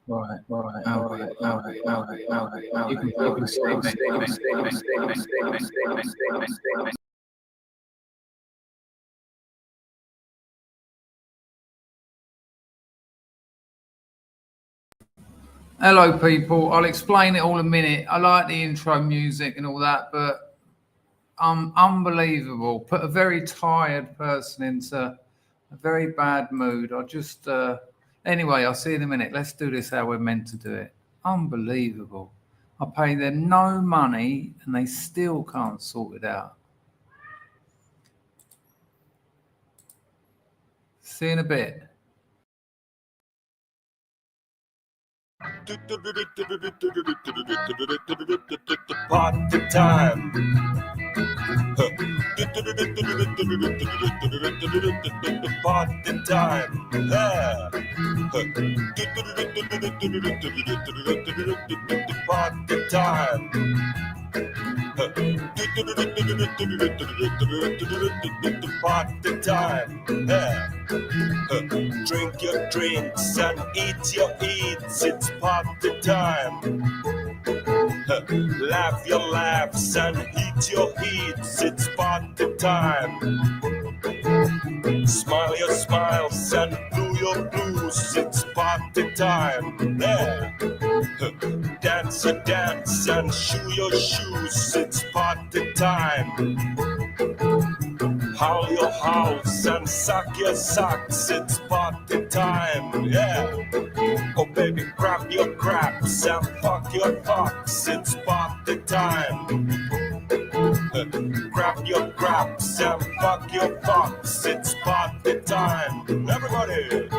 Right. You can stay. Hello, people. I'll explain it all in a minute. I like the intro music and all that, but unbelievable. Put a very tired person into a very bad mood. I just anyway, I'll see you in a minute. Let's do this how we're meant to do it. Unbelievable. I pay them no money and they still can't sort it out. See you in a bit. Party time. Party time. Party time. Party time. Drink your drinks and eat your eats. It's party time. Laugh your laughs and eat your eats. It's party time. Smile your smiles and do your blues. It's party time. Dance your dance and shoe your shoes. It's party time. Howl your howls and suck your socks. It's party time. Yeah. Oh baby, grab your craps and fuck your fucks. It's party time. Grab your craps and fuck your fucks. It's party time. Everybody,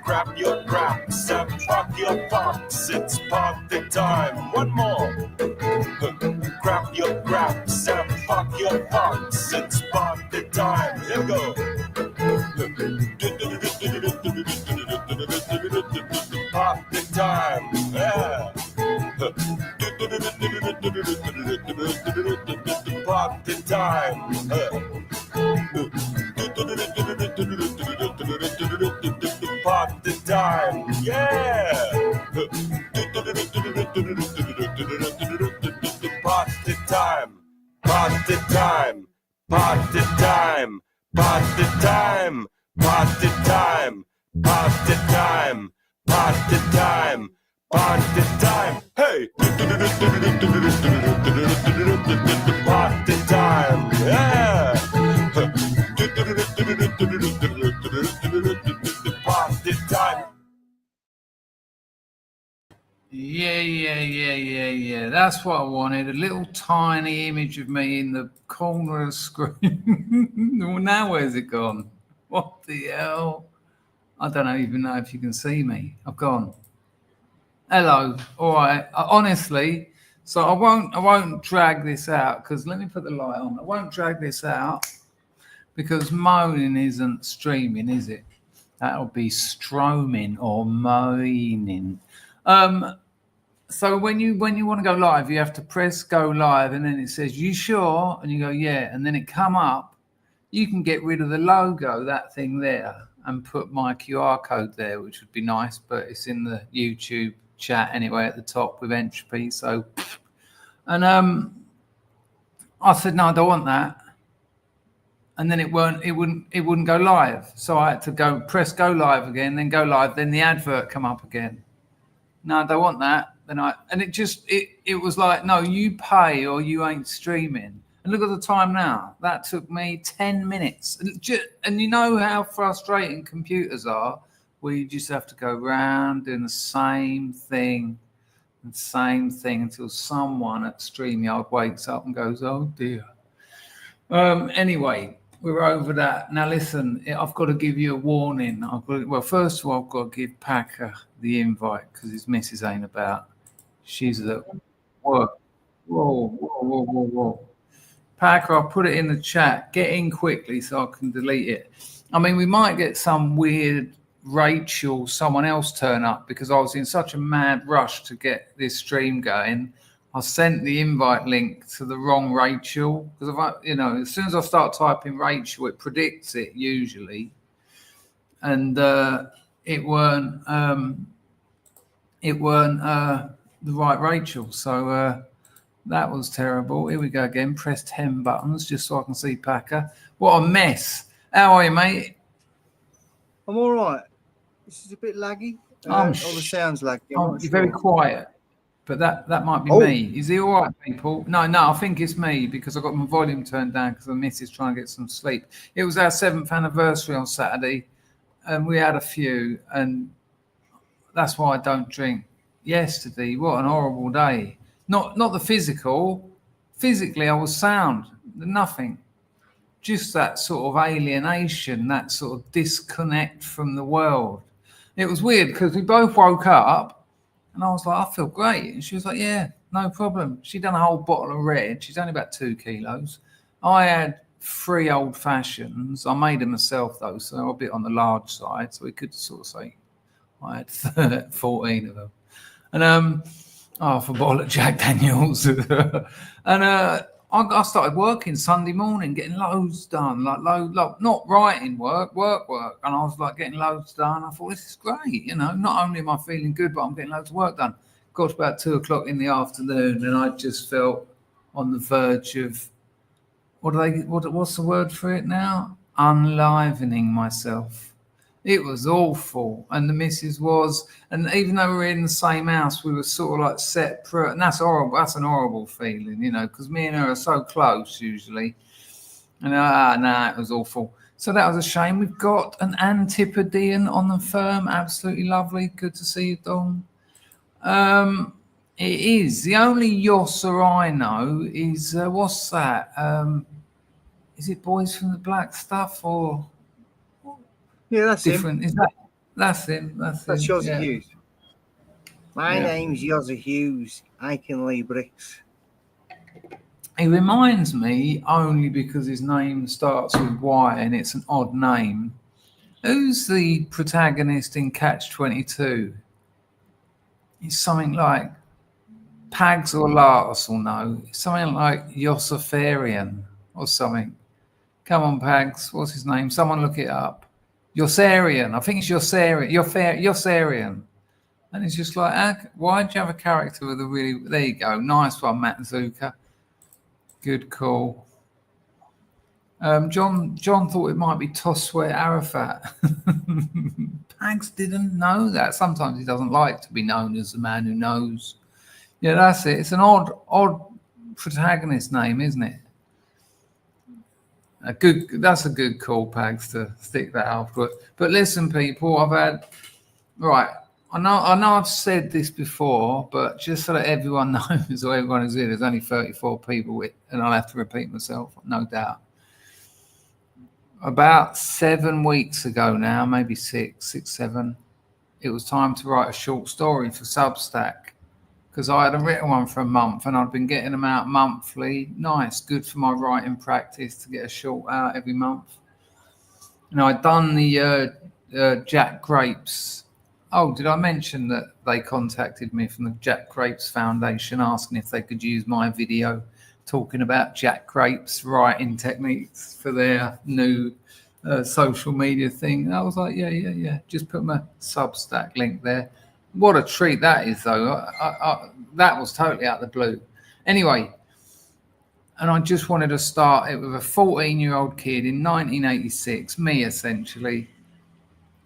grab your craps and fuck your fucks. It's party time. One more. Grab your craps and fuck your fucks. It's party time. Here we go. Party time. Yeah. Party time. Party time. Yeah. Party time. Party time. Party time. Party time. Party time. Party time. Party time. Party time. Hey. Party time. Yeah. Party time. Yeah. That's what I wanted. A little tiny image of me in the corner of the screen. Well, now where's it gone? What the hell? I don't even know if you can see me. I've gone. Hello. All right. Honestly, so I won't drag this out because let me put the light on. I won't drag this out because moaning isn't streaming, is it? That'll be stroming or moaning. So when you want to go live, you have to press go live, and then it says you sure, and you go yeah, and then it come up. You can get rid of the logo, that thing there, and put my QR code there, which would be nice, but it's in the YouTube chat anyway at the top with entropy. So, and I said no, I don't want that, and then it wouldn't go live. So I had to go press go live again, then go live, then the advert come up again. No, I don't want that. It was like, no, you pay or you ain't streaming. And look at the time now. That took me 10 minutes. And you know how frustrating computers are, where you just have to go round doing the same thing until someone at StreamYard wakes up and goes, oh dear. Anyway, we're over that. Now listen, I've got to give you a warning. First of all, I've got to give Packer the invite because his missus ain't about. She's at work. Whoa. Packer, I'll put it in the chat. Get in quickly so I can delete it. I mean, we might get some weird Rachel, someone else turn up because I was in such a mad rush to get this stream going. I sent the invite link to the wrong Rachel because as soon as I start typing Rachel, it predicts it usually, and it weren't. it weren't the right Rachel. So that was terrible. Here we go again. Press 10 buttons just so I can see Packer. What a mess. How are you, mate? I'm all right. This is a bit laggy. All the sounds laggy. You're very quiet, but that might be me. Is he all right, people? No, I think it's me because I got my volume turned down because the missus trying to get some sleep. It was our 7th anniversary on Saturday, and we had a few, and that's why I don't drink. Yesterday, what an horrible day. Not the physical. Physically, I was sound. Nothing. Just that sort of alienation, that sort of disconnect from the world. It was weird because we both woke up and I was like, I feel great. And she was like, yeah, no problem. She'd done a whole bottle of red. She's only about 2 kilos. I had 3 old fashions. I made them myself though, so they were a bit on the large side. So we could sort of say I had 14 of them. And half a bottle of Jack Daniels. And I started working Sunday morning, getting loads done, like not writing work. And I was like getting loads done. I thought, this is great. You know, not only am I feeling good, but I'm getting loads of work done. Got to about 2 o'clock in the afternoon and I just felt on the verge of, what's the word for it now? Unlivening myself. It was awful. And the missus was, and even though we were in the same house, we were sort of like separate. And that's horrible. That's an horrible feeling, you know, because me and her are so close usually. And it was awful. So that was a shame. We've got an Antipodean on the firm. Absolutely lovely. Good to see you, Don. It is. The only Yosser I know is, what's that? Is it Boys from the Black Stuff or... Yeah, that's different. him. That's him. That's Yosser Hughes. My name's Yosser Hughes. I can lay bricks. He reminds me only because his name starts with Y and it's an odd name. Who's the protagonist in Catch-22? It's something like Pags or Lars will know. It's something like Yossiferian or something. Come on, Pags. What's his name? Someone look it up. Yossarian. I think it's Yossarian. And it's just like, why do you have a character with a really... There you go. Nice one, Matt Zucker. Good call. John thought it might be Toswe Arafat. Pags didn't know that. Sometimes he doesn't like to be known as the man who knows. Yeah, that's it. It's an odd protagonist name, isn't it? That's a good call, Pags, to stick that out. But listen, people, I know I've said this before, but just so that everyone knows or everyone is here, there's only 34 people, and I'll have to repeat myself, no doubt. About 7 weeks ago now, maybe 7, it was time to write a short story for Substack. Because I hadn't written one for a month and I'd been getting them out monthly. Nice, good for my writing practice to get a short out every month. And I'd done the Jack Grapes. Oh, did I mention that they contacted me from the Jack Grapes Foundation asking if they could use my video talking about Jack Grapes writing techniques for their new social media thing? And I was like, yeah. Just put my Substack link there. What a treat that is, though. That was totally out of the blue. Anyway, and I just wanted to start it with a 14-year-old kid in 1986, me essentially,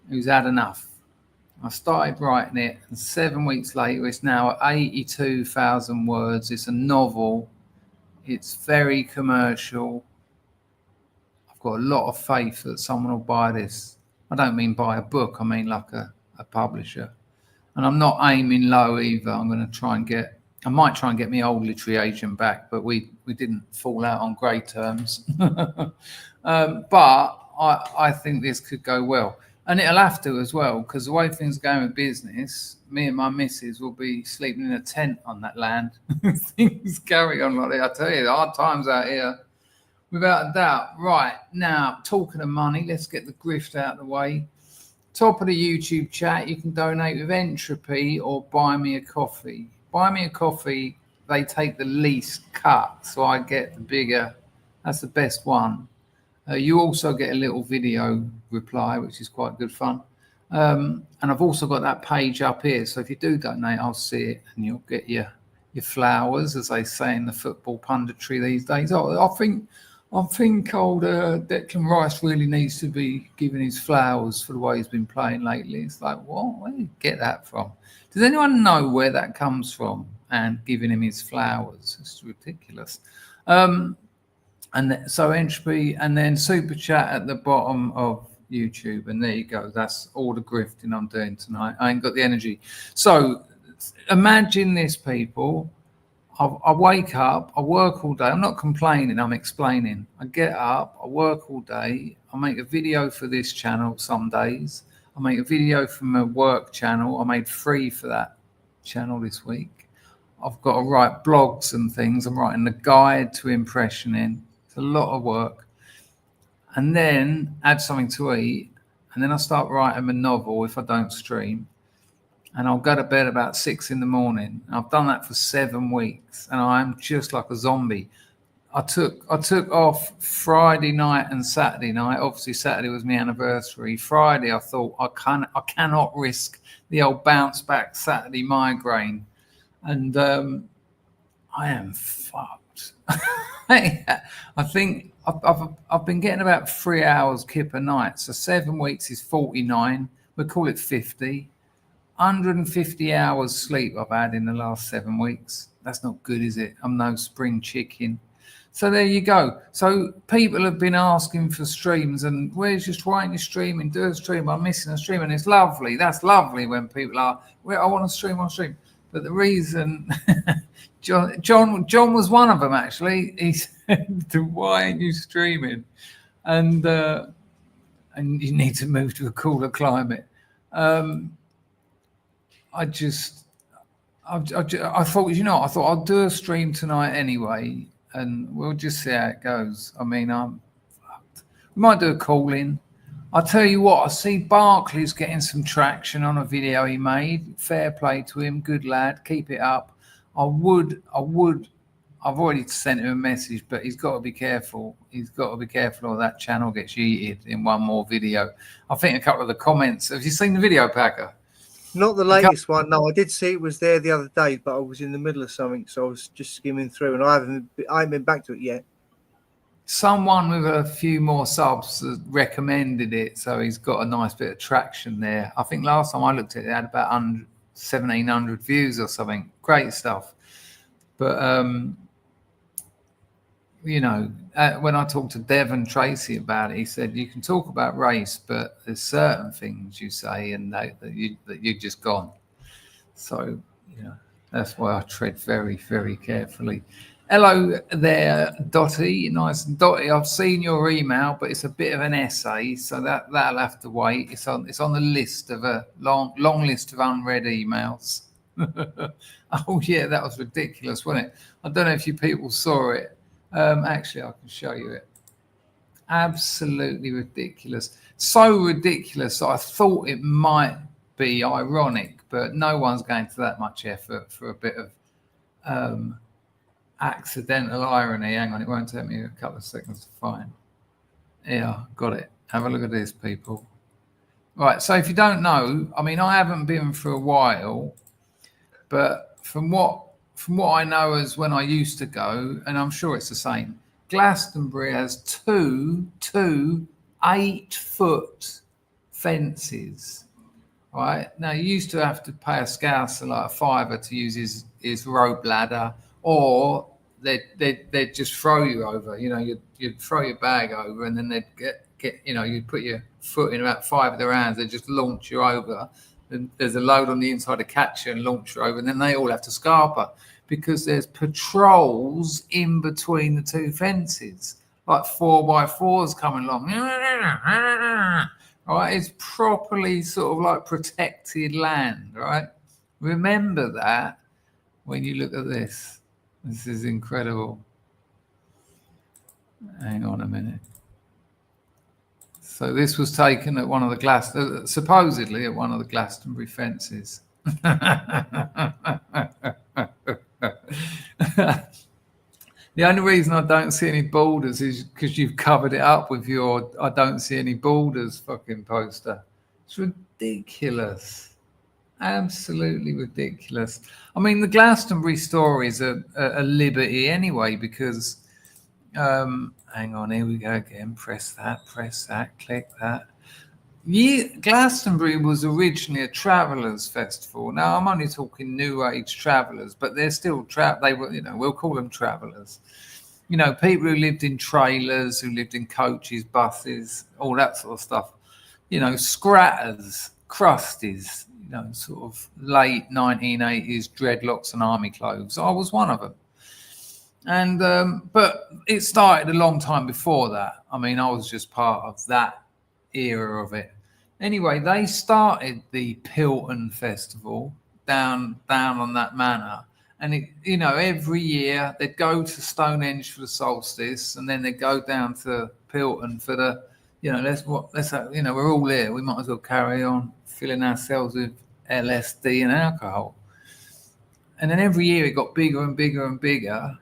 who's had enough. I started writing it, and 7 weeks later, it's now at 82,000 words. It's a novel. It's very commercial. I've got a lot of faith that someone will buy this. I don't mean buy a book. I mean like a publisher. And I'm not aiming low either. I might try and get my old literary agent back, but we didn't fall out on great terms. But I think this could go well. And it'll have to as well, because the way things are going with business, me and my missus will be sleeping in a tent on that land. Things carry on like that. I tell you, the hard times out here, without a doubt. Right, now, talking of money, let's get the grift out of the way. Top of the YouTube chat, you can donate with Entropy or buy me a coffee. Buy me a coffee, they take the least cut, so I get the bigger. That's the best one. You also get a little video reply, which is quite good fun. And I've also got that page up here. So if you do donate, I'll see it and you'll get your flowers, as they say in the football punditry these days. I think old Declan Rice really needs to be given his flowers for the way he's been playing lately. It's like, what? Where do you get that from? Does anyone know where that comes from? And giving him his flowers. It's ridiculous. So entropy and then super chat at the bottom of YouTube. And there you go. That's all the grifting I'm doing tonight. I ain't got the energy. So imagine this, people. I wake up, I work all day. I'm not complaining, I'm explaining. I get up, I work all day. I make a video for this channel some days. I make a video for my work channel. I made 3 for that channel this week. I've got to write blogs and things. I'm writing the guide to impressioning. It's a lot of work. And then add something to eat. And then I start writing a novel if I don't stream. And I'll go to bed about 6 in the morning. I've done that for 7 weeks, and I'm just like a zombie. I took off Friday night and Saturday night. Obviously, Saturday was my anniversary. Friday, I thought I cannot risk the old bounce back Saturday migraine, and I am fucked. I think I've been getting about 3 hours kip a night. So 7 weeks is 49. We'll call it 50. 150 hours sleep I've had in the last 7 weeks. That's not good, is it? I'm no spring chicken. So there you go. So people have been asking for streams and where's your streaming? Do a stream. I'm missing a stream, and it's lovely. That's lovely when people are, well, I want to stream. But the reason, John was one of them actually. He said, "Why aren't you streaming?" And you need to move to a cooler climate. I thought, I thought I'll do a stream tonight anyway, and we'll just see how it goes. I mean, I'm fucked. We might do a call-in. I'll tell you what, I see Barclay's getting some traction on a video he made. Fair play to him. Good lad. Keep it up. I've already sent him a message, but he's got to be careful. He's got to be careful or that channel gets yeeted in one more video. I think a couple of the comments. Have you seen the video, Packer? Not the latest one. No, I did see it was there the other day, but I was in the middle of something, so I was just skimming through, and I haven't been back to it yet. Someone with a few more subs recommended it, so he's got a nice bit of traction there. I think last time I looked at it, it had about 1,700 views or something. Great stuff. But when I talked to Devon Tracy about it, he said you can talk about race, but there's certain things you say and that you've just gone. So that's why I tread very, very carefully. Hello there, Dottie. Nice, Dottie. I've seen your email, but it's a bit of an essay, so that'll have to wait. It's on the list of a long list of unread emails. Oh yeah, that was ridiculous, wasn't it? I don't know if you people saw it. Actually, I can show you it. Absolutely ridiculous. So ridiculous that I thought it might be ironic, but no one's going to that much effort for a bit of accidental irony. Hang on, it won't take me a couple of seconds to find. Yeah, got it. Have a look at this, people. Right, so if you don't know, I mean, I haven't been for a while, but from what I know as when I used to go, and I'm sure it's the same, Glastonbury has two 8-foot fences. Right now, you used to have to pay a scouser like a $5 to use his rope ladder, or they'd just throw you over. You'd throw your bag over, and then they'd get you'd put your foot in about 5 of their hands. They'd just launch you over. And there's a load on the inside to catch you and launch you over, and then they all have to scarper because there's patrols in between the two fences, like 4x4s coming along. Right, it's properly sort of like protected land, right? Remember that when you look at this. This is incredible. Hang on a minute. So this was taken at one of the supposedly at one of the Glastonbury fences. The only reason I don't see any borders is because you've covered it up with your "I don't see any borders" fucking poster. It's It's ridiculous. Absolutely ridiculous. I mean, the Glastonbury stories are a liberty anyway, because hang on, here we go again. Press that, click that. Yeah, Glastonbury was originally a travellers' festival. Now I'm only talking new age travellers, but they're still they were, we'll call them travellers. People who lived in trailers, who lived in coaches, buses, all that sort of stuff. Scratters, crusties, sort of late 1980s dreadlocks and army clothes. I was one of them. And but it started a long time before that. I mean, I was just part of that era of it. Anyway, they started the Pilton Festival down on that manor, and every year they'd go to Stonehenge for the solstice, and then they'd go down to Pilton for the we're all here, we might as well carry on filling ourselves with LSD and alcohol. And then every year it got bigger and bigger and bigger,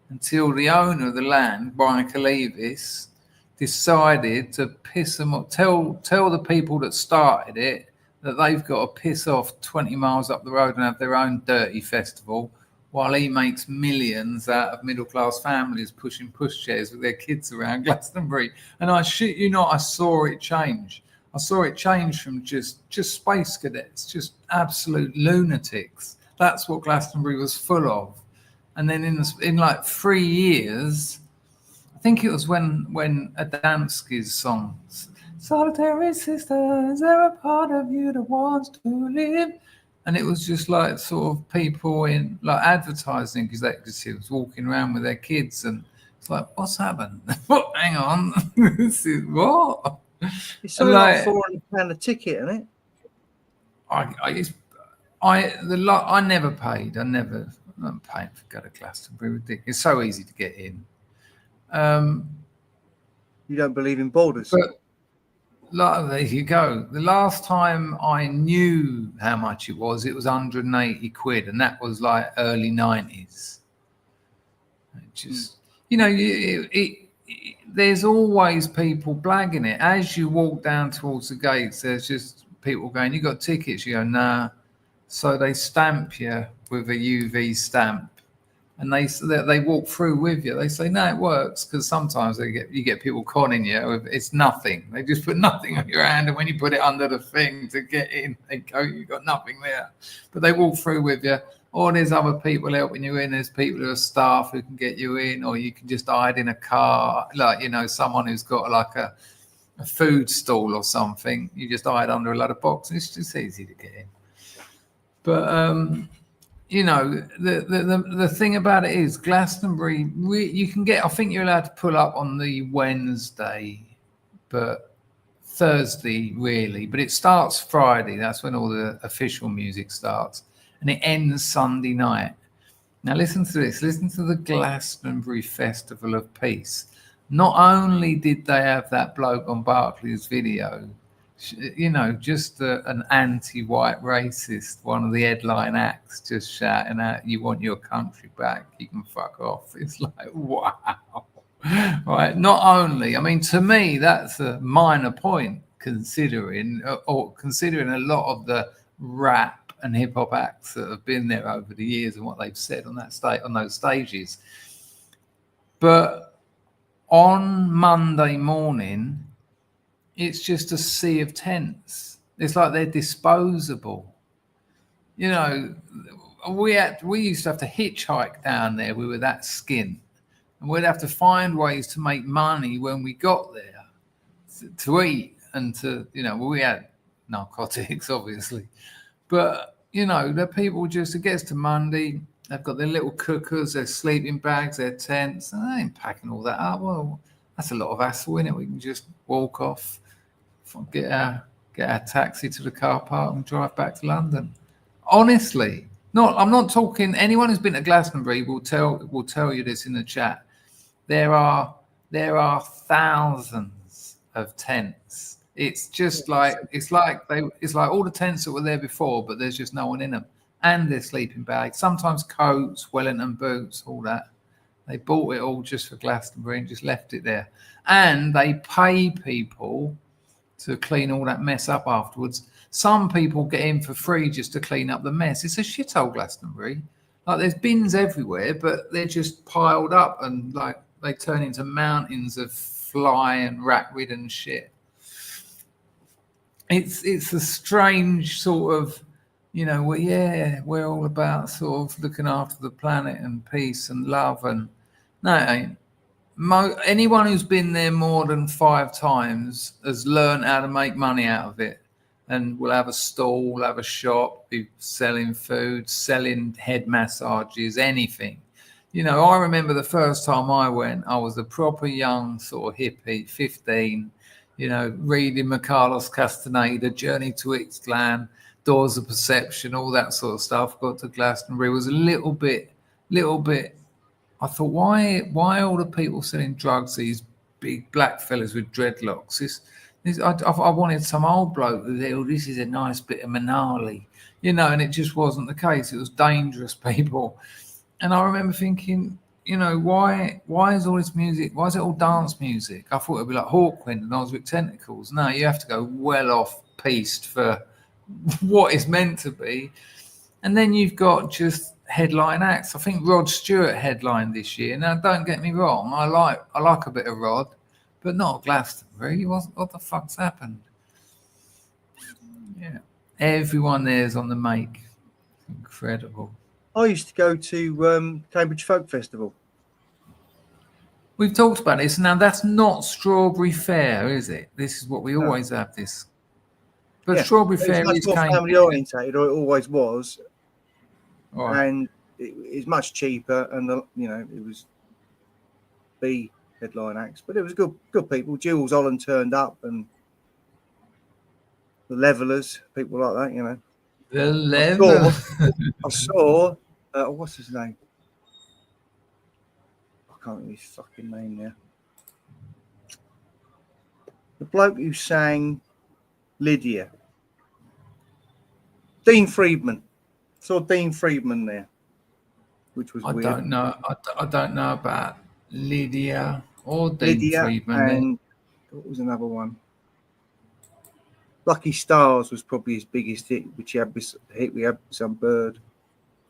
until the owner of the land, Brian Calevis, decided to piss them off, tell the people that started it that they've got to piss off 20 miles up the road and have their own dirty festival, while he makes millions out of middle-class families pushing pushchairs with their kids around Glastonbury. And I shit you not, I saw it change. I saw it change from just space cadets, just absolute lunatics. That's what Glastonbury was full of. And then in like 3 years, I think it was when Adamski's song, "Solitary Sister, is there a part of you that wants to live?" And it was just like sort of people in like advertising executives walking around with their kids, and it's like, what's happened? What? Hang on, this is what? It's something like £400 a ticket, isn't it? I never paid. I'm paying for go to Glastonbury. It's so easy to get in. You don't believe in borders. But there you go. The last time I knew how much it was 180 quid, and that was like early 90s. Just there's always people blagging it. As you walk down towards the gates, there's just people going, "You got tickets?" You go, "Nah." So they stamp you with a UV stamp, and they walk through with you. They say, "No, it works," because sometimes you get people conning you. It's nothing. They just put nothing on your hand, and when you put it under the thing to get in, they go, "You got nothing there." But they walk through with you. Or there's other people helping you in. There's people who are staff who can get you in, or you can just hide in a car, like someone who's got like a food stall or something. You just hide under a lot of boxes. It's just easy to get in. But the thing about it is Glastonbury, you can get, I think you're allowed to pull up on the Wednesday, but Thursday really, but it starts Friday. That's when all the official music starts, and it ends Sunday night. Now listen to this. Listen to the Glastonbury Festival of Peace. Not only did they have that bloke on Barclays video, just an anti-white racist, one of the headline acts, just shouting out, "You want your country back? You can fuck off." It's like, wow. Right. Not only, I mean, to me, that's a minor point considering a lot of the rap and hip hop acts that have been there over the years and what they've said on those stages. But on Monday morning, it's just a sea of tents. It's like they're disposable. We used to have to hitchhike down there. We were that skint, and we'd have to find ways to make money when we got there to eat and to, we had narcotics, obviously. But, the people it gets to Monday, they've got their little cookers, their sleeping bags, their tents, and they ain't packing all that up. Well, that's a lot of hassle, isn't it? We can just walk off, get our taxi to the car park and drive back to London. Honestly, I'm not talking, anyone who's been to Glastonbury will tell you this in the chat. There are thousands of tents. It's just like it's like all the tents that were there before, but there's just no one in them, and their sleeping bags, sometimes coats, Wellington boots, all that. They bought it all just for Glastonbury and just left it there, and they pay people to clean all that mess up afterwards. Some people get in for free just to clean up the mess. It's a shithole, Glastonbury. Like there's bins everywhere, but they're just piled up and like they turn into mountains of fly and rat-ridden shit. It's a strange sort of, we're all about sort of looking after the planet and peace and love, and no, it ain't. Anyone who's been there more than 5 times has learned how to make money out of it, and will have a stall, have a shop, be selling food, selling head massages, anything. I remember the first time I went, I was a proper young sort of hippie, 15, reading Carlos Castaneda, Journey to Ixtlan, Doors of Perception, all that sort of stuff. Got to Glastonbury, was a little bit. I thought, why all the people selling drugs? These big black fellas with dreadlocks. I wanted some old bloke who said, "Oh, this is a nice bit of Manali," and it just wasn't the case. It was dangerous people, and I remember thinking, why is all this music? Why is it all dance music? I thought it'd be like Hawkwind and Ozric Tentacles. No, you have to go well off piste for what it's meant to be, and then you've got just headline acts. I think Rod Stewart headlined this year. Now, don't get me wrong, I like a bit of Rod, but not Glastonbury. What the fuck's happened? Yeah, everyone there's on the make. Incredible. I used to go to Cambridge Folk Festival. We've talked about this. Now, that's not Strawberry Fair, is it? This is what we always have this. But yeah, Strawberry Fair is more family orientated, or it always was. Right. And it's much cheaper, and it was B headline acts, but it was good people. Jules Holland turned up, and the Levelers, people like that, The Levelers. I saw what's his name? I can't remember his fucking name now. The bloke who sang Lydia. Dean Friedman. Saw Dean Friedman there, which was weird. I don't know about Lydia or Dean Friedman. And what was another one? Lucky Stars was probably his biggest hit, which he had with some bird.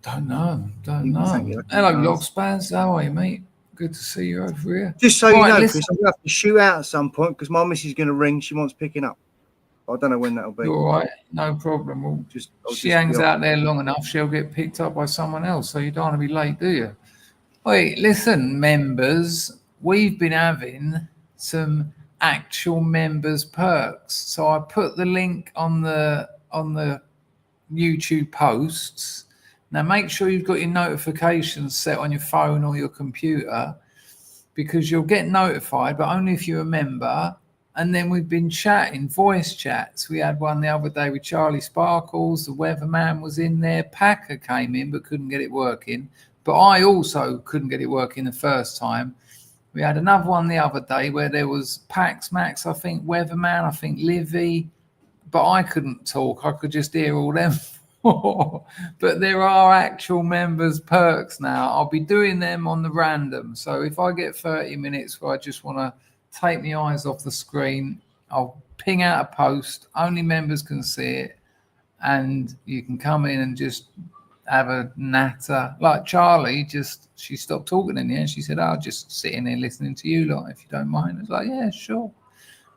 Don't know. Hello, Lockspans. How are you, mate? Good to see you over here. Just so you know, Chris, I'm going to have to shoot out at some point because my missus is going to ring. She wants picking up. I don't know when that'll be. You're all right. No problem. She hangs out there long enough, she'll get picked up by someone else. So you don't want to be late, do you? Wait, listen, members. We've been having some actual members perks. So I put the link on the YouTube posts. Now make sure you've got your notifications set on your phone or your computer, because you'll get notified, but only if you're a member. And then we've been chatting, voice chats. We had one the other day with Charlie Sparkles. The weatherman was in there. Packer came in but couldn't get it working. But I also couldn't get it working the first time. We had another one the other day where there was Pax Max, I think, weatherman, I think Livy. But I couldn't talk. I could just hear all them. But there are actual members perks now. I'll be doing them on the random. So if I get 30 minutes where I just want to take my eyes off the screen, I'll ping out a post. Only members can see it, and you can come in and just have a natter. Like Charlie, she stopped talking in the end. She said, "I'll just sit in here listening to you lot, if you don't mind." I was like, "Yeah, sure."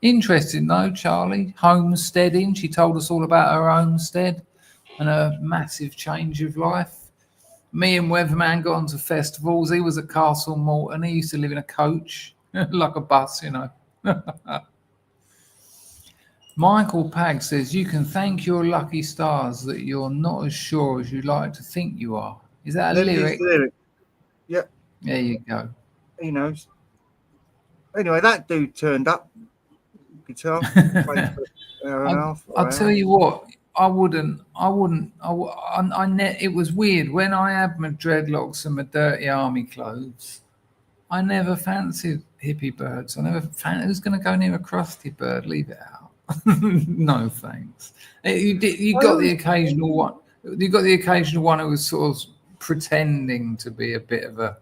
Interesting though, Charlie. Homesteading. She told us all about her homestead and her massive change of life. Me and Weatherman got onto festivals. He was at Castle Morton. He used to live in a coach. Like a bus, Michael Pag says, you can thank your lucky stars that you're not as sure as you'd like to think you are. Is that a lyric? Yeah. There you go. He knows. Anyway, that dude turned up. Guitar. I'll tell you what, it was weird. When I had my dreadlocks and my dirty army clothes, I never fancied hippie birds. I never fancied who's going to go near a crusty bird. Leave it out. No thanks. You got the occasional one. You got the occasional one who was sort of pretending to be a bit of a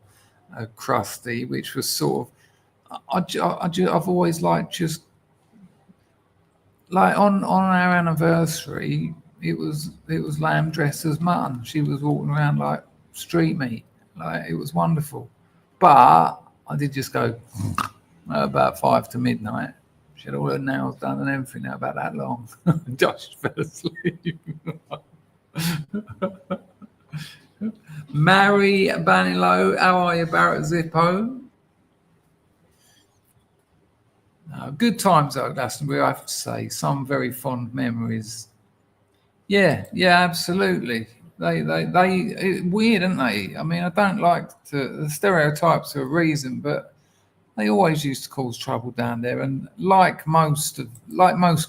crusty, which was sort of. I've always liked just like on our anniversary, it was lamb dressed as mutton. She was walking around like street meat. Like it was wonderful. But I did just go at about 5 to midnight. She had all her nails done and everything now about that long. Josh fell asleep. Mary Banilo, how are you, Barrett Zippo? Good times though, Glastonbury, I have to say. Some very fond memories. Yeah, absolutely. They weird, aren't they? I mean, I don't like the stereotypes are a reason, but they always used to cause trouble down there. And like most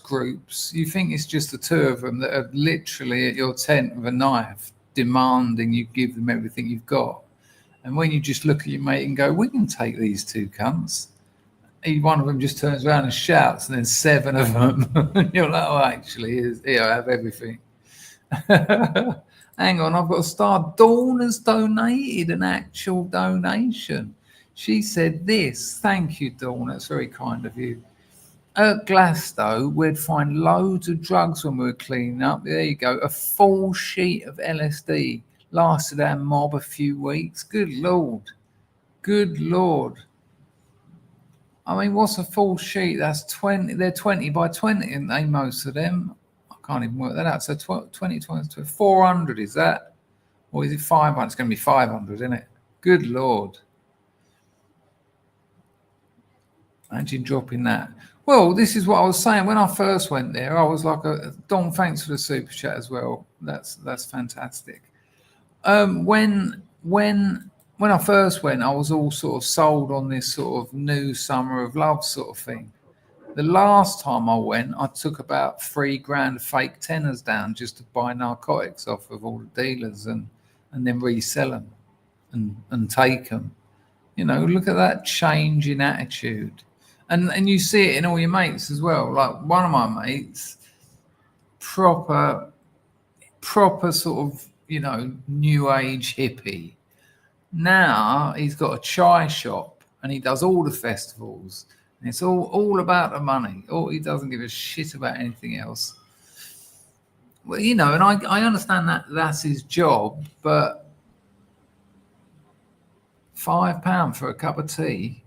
groups, you think it's just the two of them that are literally at your tent with a knife, demanding you give them everything you've got. And when you just look at your mate and go, "We can take these two cunts," one of them just turns around and shouts, and then 7 of them, and you're like, "Oh, actually, here, I have everything." Hang on, I've got to start. Dawn has donated an actual donation. She said this. Thank you, Dawn. That's very kind of you. At Glasgow, we'd find loads of drugs when we were cleaning up. There you go. A full sheet of LSD lasted our mob a few weeks. Good Lord. Good Lord. I mean, what's a full sheet? That's 20. They're 20 by 20, aren't they, most of them? I can't even work that out. So 20, 400, is that? Or is it 500? It's going to be 500, isn't it? Good Lord. Imagine dropping that. Well, this is what I was saying. When I first went there, I was like, Don, thanks for the super chat as well. That's fantastic. When I first went, I was all sort of sold on this sort of new summer of love sort of thing. The last time I went, I took about $3,000 fake tenors down just to buy narcotics off of all the dealers and then resell them and take them. You know, look at that change in attitude. And you see it in all your mates as well. Like one of my mates, proper sort of, you know, new age hippie. Now he's got a chai shop and he does all the festivals. And it's all about the money. He doesn't give a shit about anything else. Well, you know, and I understand that that's his job, but £5 for a cup of tea?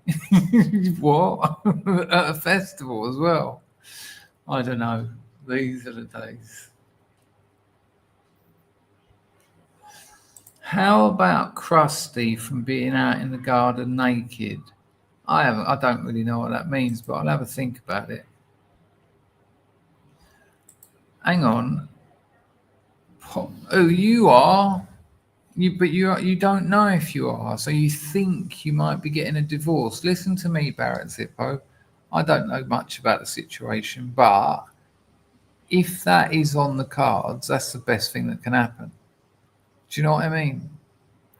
What? At a festival as well? I don't know. These are the days. How about crusty from being out in the garden naked? I don't really know what that means, but I'll have a think about it. Hang on. Oh, you are? But you don't know if you are, so you think you might be getting a divorce. Listen to me, Barrett Zippo. I don't know much about the situation, but if that is on the cards, that's the best thing that can happen. Do you know what I mean?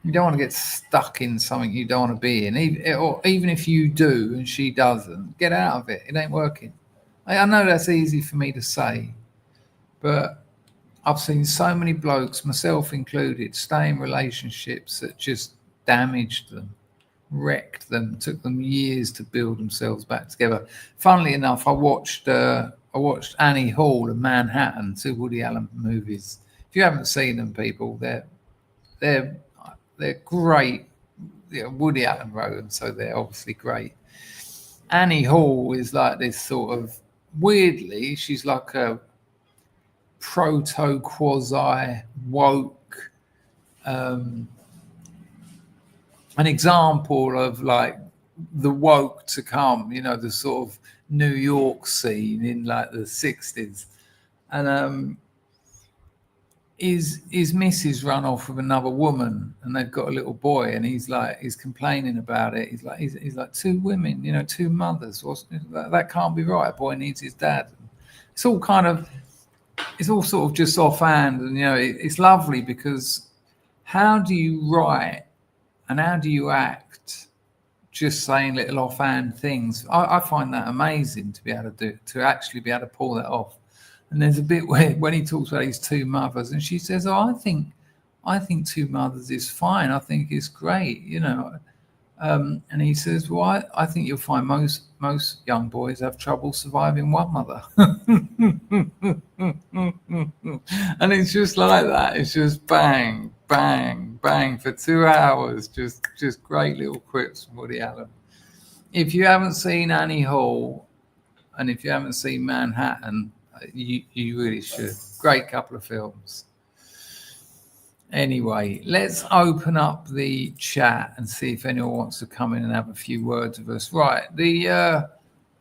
You don't want to get stuck in something you don't want to be in. Even if you do and she doesn't, get out of it. It ain't working. I know that's easy for me to say, but I've seen so many blokes, myself included, stay in relationships that just damaged them, wrecked them, took them years to build themselves back together. Funnily enough, I watched Annie Hall and Manhattan, 2 Woody Allen movies. If you haven't seen them, people, they're great. Yeah, Woody Allen wrote them, so they're obviously great. Annie Hall is like this sort of, weirdly, she's like a proto-quasi woke, an example of like the woke to come, you know, the sort of New York scene in like the 60s. And his missus run off with another woman and they've got a little boy, and he's complaining about it. He's like 2 women, you know, 2 mothers. That can't be right. A boy needs his dad. It's all sort of just offhand, and you know, it's lovely because how do you write and how do you act just saying little offhand things? I find that amazing to be able to actually be able to pull that off. And there's a bit where when he talks about his 2 mothers, and she says, "Oh, I think 2 mothers is fine. I think it's great, you know." And he says, well, I think you'll find most young boys have trouble surviving one mother. And it's just like that. It's just bang, bang, bang for 2 hours. Just great little quips from Woody Allen. If you haven't seen Annie Hall and if you haven't seen Manhattan, you really should. Great couple of films. Anyway, let's open up the chat and see if anyone wants to come in and have a few words with us. Right,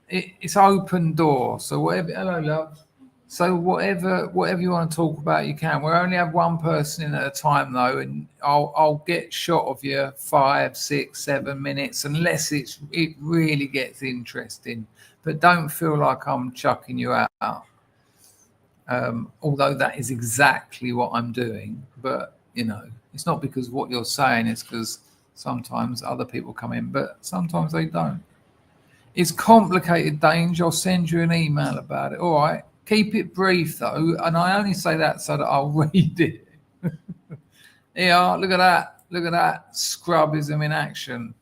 it's open door. So whatever, hello, love. So whatever you want to talk about, you can. We only have one person in at a time, though, and I'll get shot of you 5, 6, 7 minutes, unless it really gets interesting. But don't feel like I'm chucking you out. Although that is exactly what I'm doing, but it's not because of what you're saying, it's because sometimes other people come in, but sometimes they don't. It's complicated, Dange. I'll send you an email about it. All right. Keep it brief, though, and I only say that so that I'll read it. Yeah, look at that. Look at that. Scrubbism in action.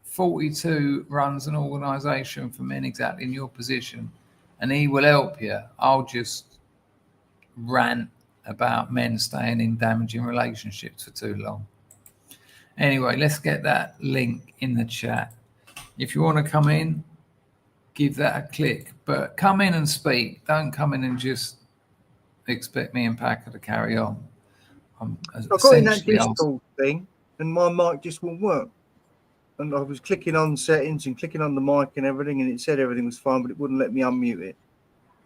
42 runs an organisation for men exactly in your position, and he will help you. I'll just rant about men staying in damaging relationships for too long. Anyway, let's get that link in the chat. If you want to come in, give that a click. But come in and speak. Don't come in and just expect me and Packer to carry on. I've got in that Discord thing, and my mic just won't work. And I was clicking on settings and clicking on the mic and everything, and it said everything was fine, but it wouldn't let me unmute it.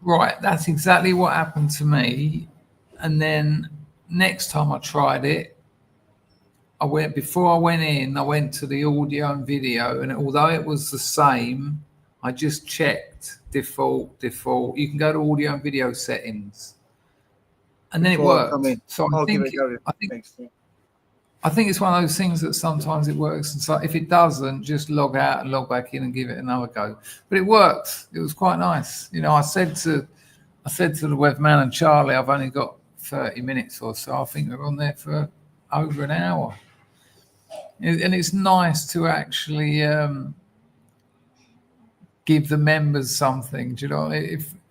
Right, that's exactly what happened to me. And then next time I tried it, before I went in, I went to the audio and video, and although it was the same, I just checked default. You can go to audio and video settings, and then it worked. So I think it's one of those things that sometimes it works, and so if it doesn't, just log out and log back in and give it another go. But it worked. It was quite nice. I said to the webman and Charlie, I've only got 30 minutes or so. I think we're on there for over an hour, and it's nice to actually give the members something. Do you know?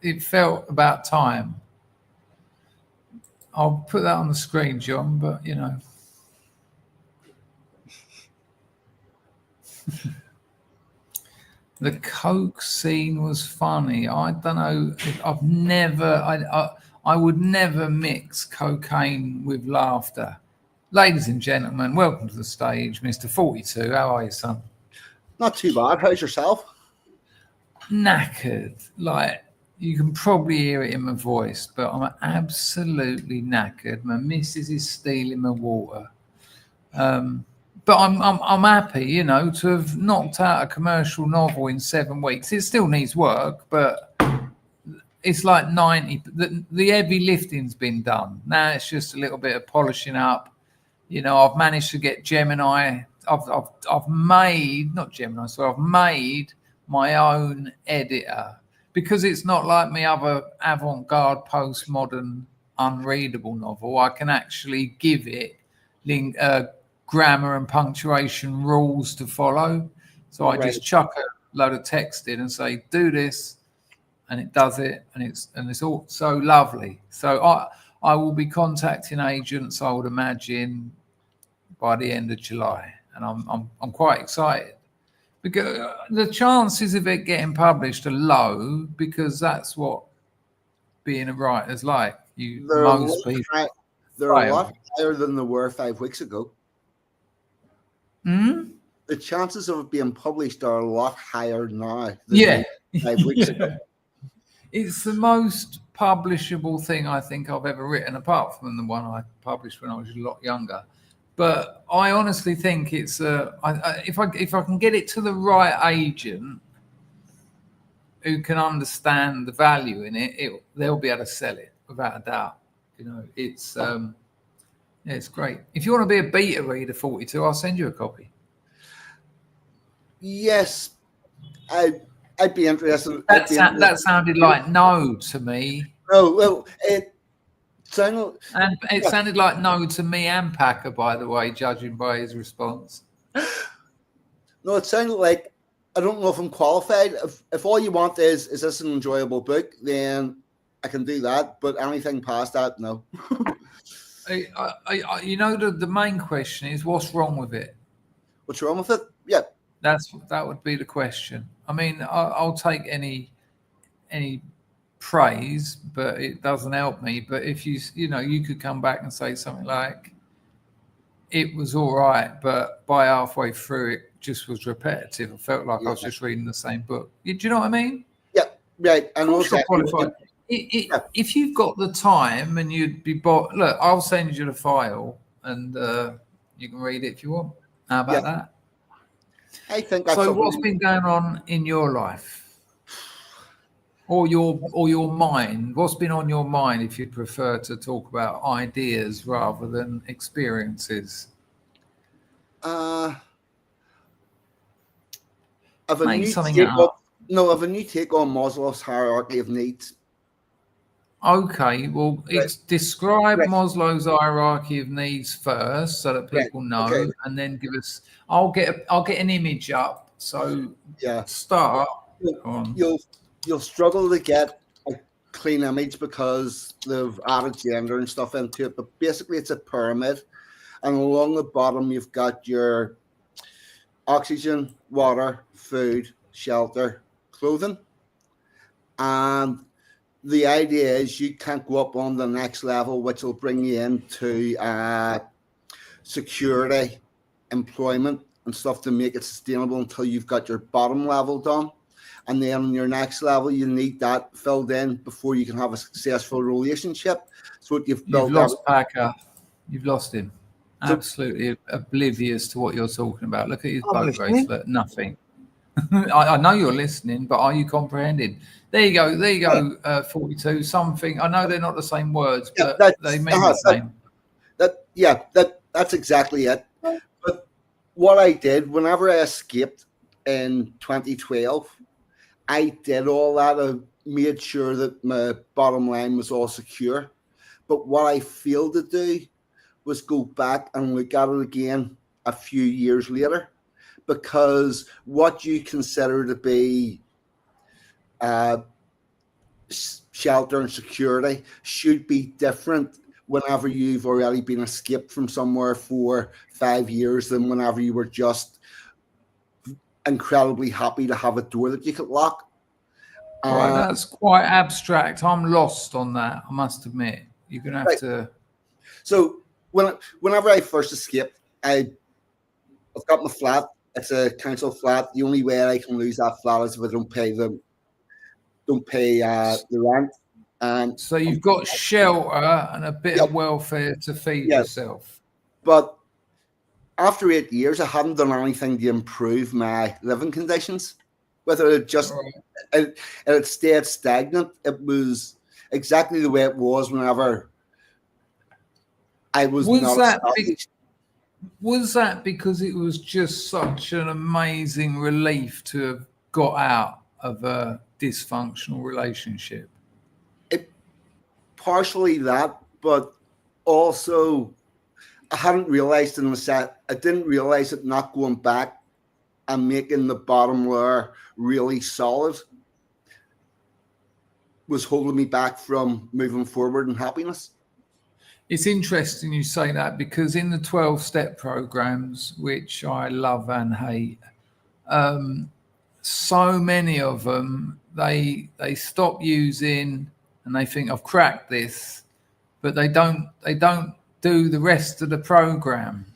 It felt about time. I'll put that on the screen, John. But the Coke scene was funny. I don't know. I would never mix cocaine with laughter. Ladies and gentlemen, welcome to the stage, Mr. 42. How are you, son? Not too bad. How's yourself? Knackered. Like, you can probably hear it in my voice, but I'm absolutely knackered. My missus is stealing my water. But I'm happy, to have knocked out a commercial novel in 7 weeks. It still needs work, but it's like 90. The heavy lifting's been done. Now it's just a little bit of polishing up. I've managed to get Gemini. I've made my own editor, because it's not like my other avant-garde, postmodern, unreadable novel. I can actually give it grammar and punctuation rules to follow. So I just chuck a load of text in and say, do this, and it does it, and it's all so lovely. So I will be contacting agents, I would imagine, by the end of July, and I'm quite excited, because the chances of it getting published are low, because that's what being a writer's like. They're a lot higher than they were 5 weeks ago. The chances of it being published are a lot higher now than 5 weeks ago. It's the most publishable thing I think I've ever written, apart from the one I published when I was a lot younger. But I honestly think it's if I can get it to the right agent who can understand the value in it, they'll be able to sell it without a doubt. It's great. If you want to be a beta reader, 42, I'll send you a copy. Yes, I'd be interested. That sounded like no to me. Oh well, it sounded like no to me and Packer, by the way, judging by his response. No, it sounded like, I don't know if I'm qualified. If all you want is this an enjoyable book, then I can do that. But anything past that, no. You know, the main question is, what's wrong with it? What's wrong with it? Yeah. That would be the question. I mean, I'll take any praise, but it doesn't help me. But if you could come back and say something like, it was all right, but by halfway through it just was repetitive. I felt like I was just reading the same book. Do you know what I mean? Yeah, right. And also, if you've got the time and you'd be look, I'll send you the file and you can read it if you want. How about that? I think that's so. What's been going on in your life, or your mind? What's been on your mind? If you'd prefer to talk about ideas rather than experiences. Of a Make new something take up. of a new take on Maslow's hierarchy of needs. Okay, well, describe Maslow's hierarchy of needs first, so that people know, and then give us. I'll get an image up. So start. You'll struggle to get a clean image because they've added gender and stuff into it. But basically, it's a pyramid, and along the bottom you've got your oxygen, water, food, shelter, clothing, and the idea is you can't go up on the next level, which will bring you into security, employment, and stuff to make it sustainable until you've got your bottom level done. And then on your next level, you need that filled in before you can have a successful relationship. So you've lost Packer. You've lost him. Absolutely oblivious to what you're talking about. Look at his boat bracelet. Nothing. I know you're listening, but are you comprehending? There you go. 42 something. I know they're not the same words, but they mean the same. That's exactly it. But what I did whenever I escaped in 2012, I did all that. I made sure that my bottom line was all secure. But what I failed to do was go back and look at it again a few years later. Because what you consider to be shelter and security should be different whenever you've already been escaped from somewhere for 5 years than whenever you were just incredibly happy to have a door that you could lock. Right, that's quite abstract. I'm lost on that, I must admit. You're going to have to... So whenever I first escaped, I've got my flat. It's a council flat. The only way I can lose that flat is if I don't pay the rent. And so you've got shelter and a bit of welfare to feed yourself. But after 8 years, I hadn't done anything to improve my living conditions. Whether it just it stayed stagnant, it was exactly the way it was whenever I was not. Was that because it was just such an amazing relief to have got out of a dysfunctional relationship? Partially that, but also I hadn't realized I didn't realize that not going back and making the bottom layer really solid was holding me back from moving forward in happiness. It's interesting you say that, because in the 12-step programs, which I love and hate, so many of them, they stop using and they think, I've cracked this, but they don't do the rest of the program.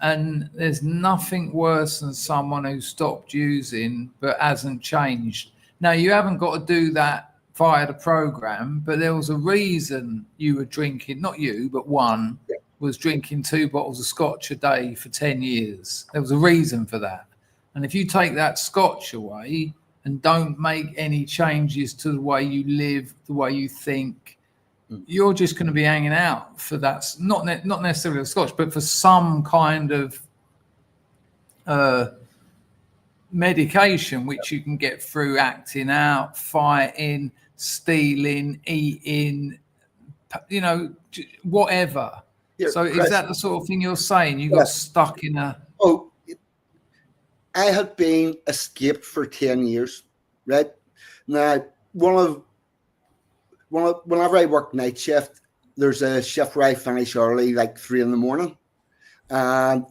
And there's nothing worse than someone who stopped using but hasn't changed. Now, you haven't got to do that via the program, but there was a reason you were drinking, not you, but one was drinking 2 bottles of scotch a day for 10 years. There was a reason for that. And if you take that scotch away and don't make any changes to the way you live, the way you think, you're just going to be hanging out for that, not necessarily the scotch, but for some kind of medication, which you can get through acting out, fighting, stealing, eating, whatever. So is that the sort of thing you're saying? You got stuck in a... I had been escaped for 10 years, right? Now, whenever I work night shift, there's a shift where I finish early, like 3 a.m. And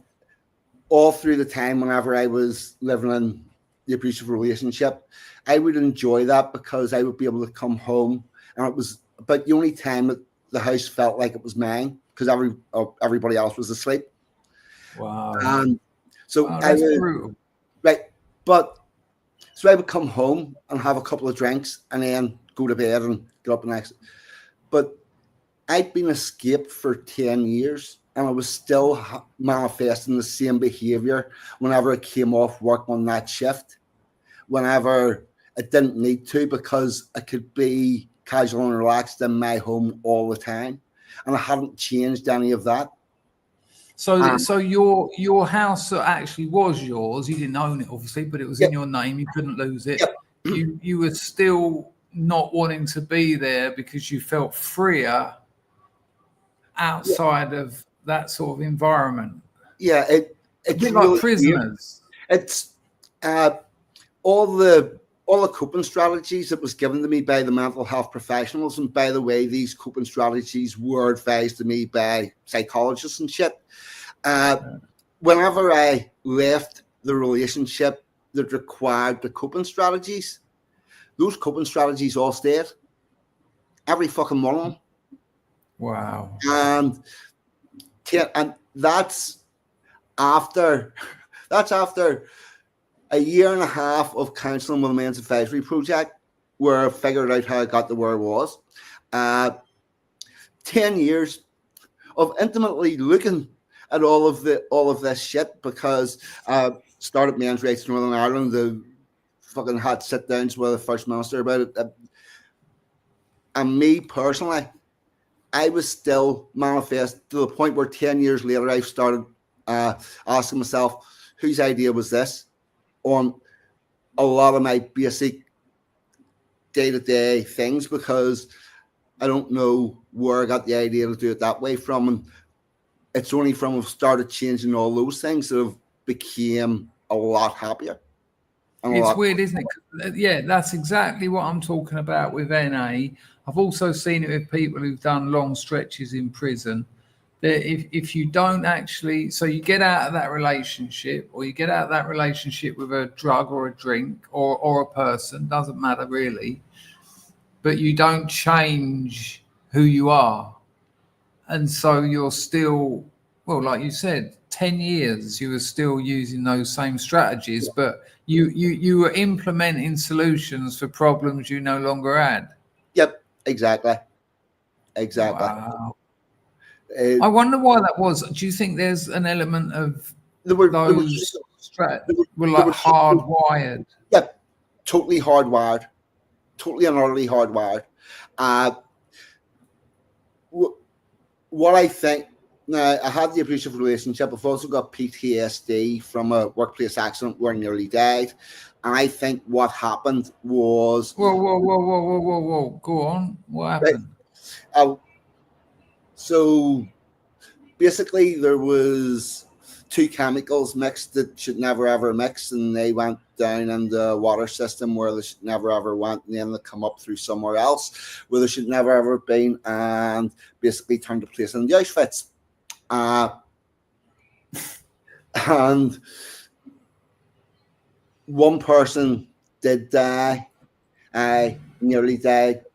all through the time whenever I was living in the abusive relationship, I would enjoy that because I would be able to come home, and it was about the only time that the house felt like it was mine because everybody else was asleep. Wow. And so That's brutal. Right. But so I would come home and have a couple of drinks and then go to bed and get up the next. But I'd been escaped for 10 years and I was still manifesting the same behavior whenever I came off work on that shift, whenever I didn't need to, because I could be casual and relaxed in my home all the time. And I hadn't changed any of that. So your house actually was yours. You didn't own it, obviously, but it was in your name. You couldn't lose it. You were still not wanting to be there because you felt freer outside of that sort of environment. Yeah, it's a bit like prisoners. Weird. It's all the coping strategies that was given to me by the mental health professionals, and by the way, these coping strategies were advised to me by psychologists and shit. Whenever I left the relationship that required the coping strategies, those coping strategies all stayed. Every fucking one of them. Wow. And that's after a year and a half of counselling with the Men's Advisory Project, where I figured out how I got to where I was. 10 years of intimately looking at all of this shit, because started Men's Rights in Northern Ireland, the fucking had sit downs with the First Minister about it. And me personally, I was still manifest to the point where 10 years later, I started asking myself, whose idea was this on a lot of my basic day-to-day things, because I don't know where I got the idea to do it that way from. And it's only from I've started changing all those things that I've became a lot happier. It's weird, isn't it? Yeah, that's exactly what I'm talking about with NA. I've also seen it with people who've done long stretches in prison. That if you don't actually, so you get out of that relationship, or you get out of that relationship with a drug or a drink or a person, doesn't matter really, but you don't change who you are. And so you're still, well, like you said, 10 years, you were still using those same strategies, but you were implementing solutions for problems you no longer had. Yep, exactly. Wow. I wonder why that was. Do you think there's an element of those were like hardwired? Yep, totally hardwired. Totally and utterly hardwired. What I think, now I had the abusive relationship. I've also got PTSD from a workplace accident where I nearly died. And I think what happened was... Whoa. Go on. What happened? So basically there was two chemicals mixed that should never ever mix, and they went down in the water system where they should never ever went, and then they come up through somewhere else where they should never ever been, and basically turned the place in the Auschwitz. And one person did die. I nearly died,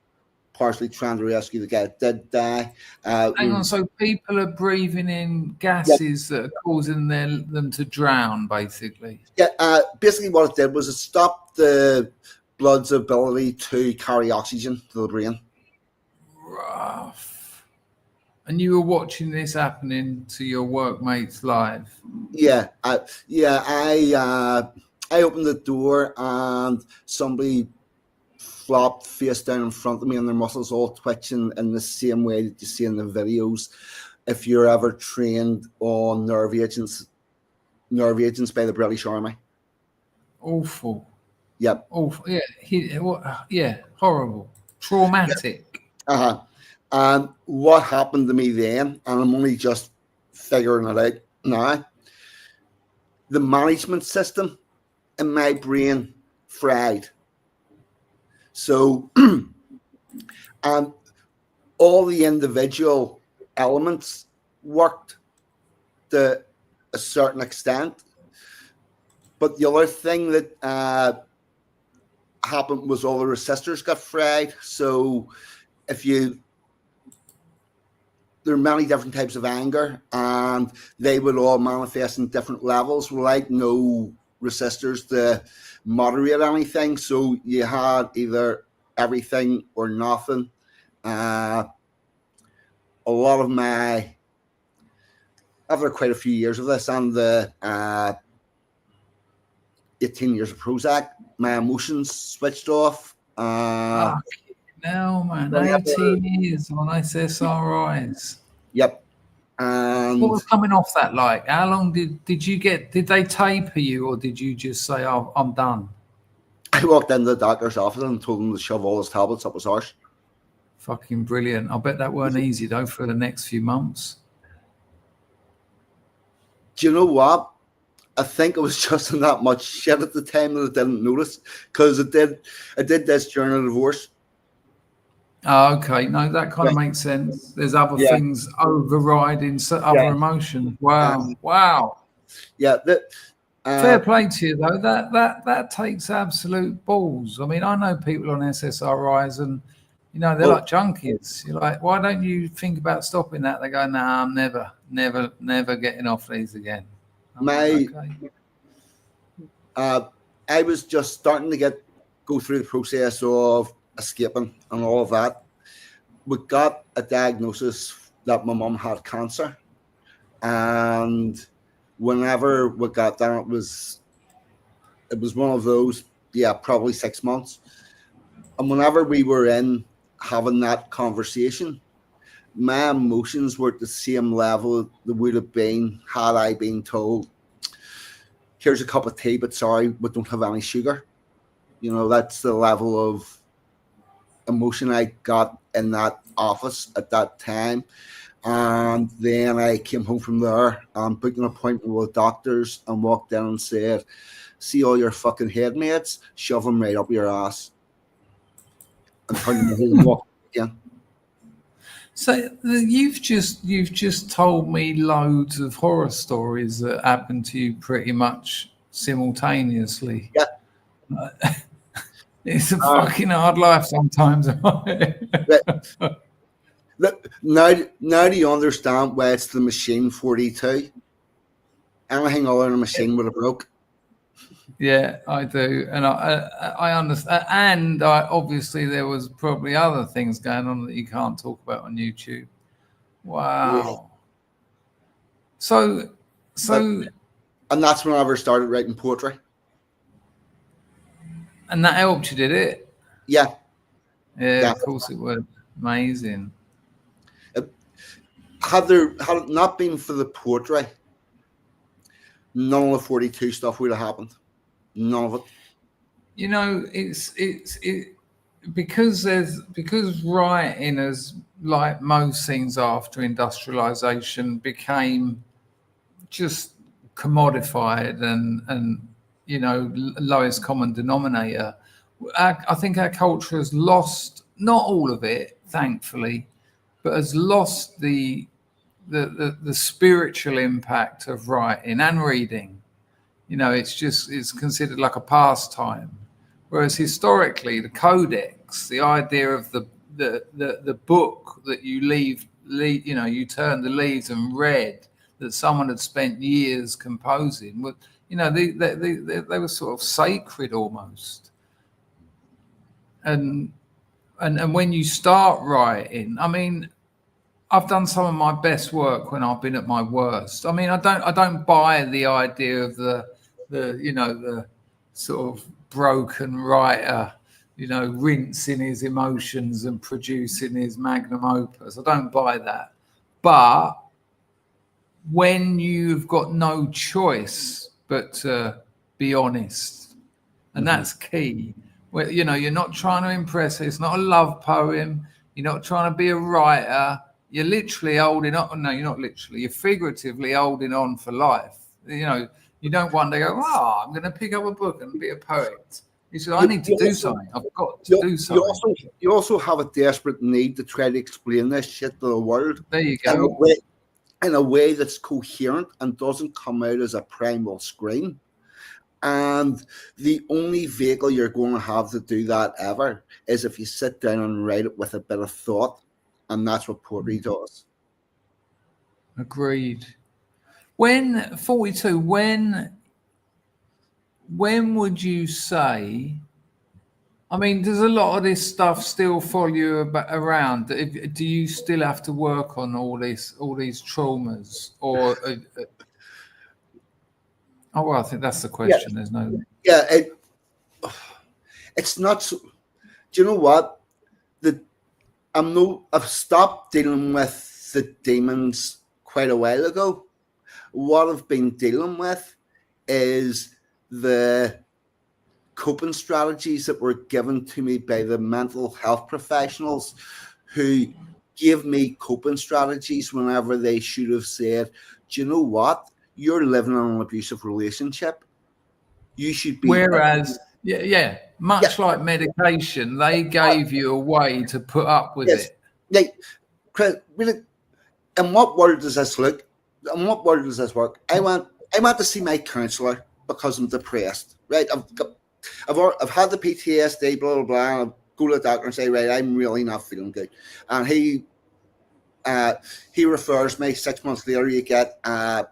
partially trying to rescue the guy that did die. Hang on, so people are breathing in gases that are causing them to drown, basically? Yeah, basically what it did was it stopped the blood's ability to carry oxygen to the brain. Rough. And you were watching this happening to your workmates live? Yeah, I opened the door and somebody flopped face down in front of me, and their muscles all twitching in the same way that you see in the videos. If you're ever trained on nerve agents by the British Army. Awful. Yep. Awful. Yeah. Horrible. Traumatic. Yep. And what happened to me then, and I'm only just figuring it out now, the management system in my brain fried. So all the individual elements worked to a certain extent. But the other thing that happened was all the resistors got fried. So there are many different types of anger, and they would all manifest in different levels, like no resistors to moderate anything. So you had either everything or nothing. A lot of after quite a few years of this and the 18 years of Prozac, my emotions switched off. No, man, 18 years on SSRIs. Yep. And what was coming off that like? How long did they taper you, or did you just say, oh, I'm done? I walked into the doctor's office and told him to shove all his tablets up his arse. Fucking brilliant. I bet that weren't easy, though, for the next few months. Do you know what? I think it was just in that much shit at the time that I didn't notice, because I did this during a divorce. Oh, okay. No, that kind of makes sense. There's other things overriding other emotions. Wow. Wow. Yeah. Fair play to you, though. That takes absolute balls. I mean, I know people on SSRIs and, they're like junkies. You're like, why don't you think about stopping that? They go, nah, I'm never getting off these again. I was just starting to go through the process of escaping and all of that. We got a diagnosis that my mum had cancer, and whenever we got that, it was one of those, probably 6 months. And whenever we were in having that conversation, my emotions were at the same level they would have been had I been told, here's a cup of tea, but sorry, we don't have any sugar. That's the level of emotion I got in that office at that time. And then I came home from there and booked an appointment with doctors and walked down and said, see all your fucking headmates, shove them right up your ass. And turn the whole walk again. So you've just told me loads of horror stories that happened to you pretty much simultaneously. Yeah. It's a fucking hard life sometimes. Now do you understand why it's the machine 42? Anything other than a machine would have broke. Yeah, I do, and I understand. And obviously there was probably other things going on that you can't talk about on YouTube. Wow. So, and that's when I ever started writing poetry. And that helped you, did it? Yeah. Yeah, of course it would. Amazing. Had it not been for the poetry, none of the 42 stuff would have happened. None of it. It's because writing, as like most things after industrialization, became just commodified and lowest common denominator. I think our culture has lost, not all of it, thankfully, but has lost the spiritual impact of writing and reading. It's considered like a pastime, whereas historically the codex, the idea of the book that you you turned the leaves and read, that someone had spent years composing, they were sort of sacred almost. And when you start writing, I mean, I've done some of my best work when I've been at my worst. I mean, I don't buy the idea of the sort of broken writer, rinsing his emotions and producing his magnum opus. I don't buy that. But when you've got no choice but to be honest, and that's key. Where, you're not trying to impress. It's not a love poem. You're not trying to be a writer. You're literally holding on. No, you're not literally. You're figuratively holding on for life. You don't one day go, I'm going to pick up a book and be a poet. You say, I need to do something. I've got to do something. You also have a desperate need to try to explain this shit to the world. There you go. In a way that's coherent and doesn't come out as a primal scream. And the only vehicle you're going to have to do that ever is if you sit down and write it with a bit of thought. And that's what poetry does. Agreed. When 42, when would you say, I mean, does a lot of this stuff still follow you around? Do you still have to work on all these traumas, or? I think that's the question. Yeah. There's no. Yeah, it's not. Do you know what? I've stopped dealing with the demons quite a while ago. What I've been dealing with is the coping strategies that were given to me by the mental health professionals who give me coping strategies whenever they should have said, do you know what? You're living in an abusive relationship. You should be. Whereas, much like medication, they gave you a way to put up with it. Like, Chris, really, in what world does this look? In what world does this work? I went to see my counsellor because I'm depressed. Right? I've had the PTSD, blah blah blah. And I go to the doctor and say, right, I'm really not feeling good, and he refers me. 6 months later, you get an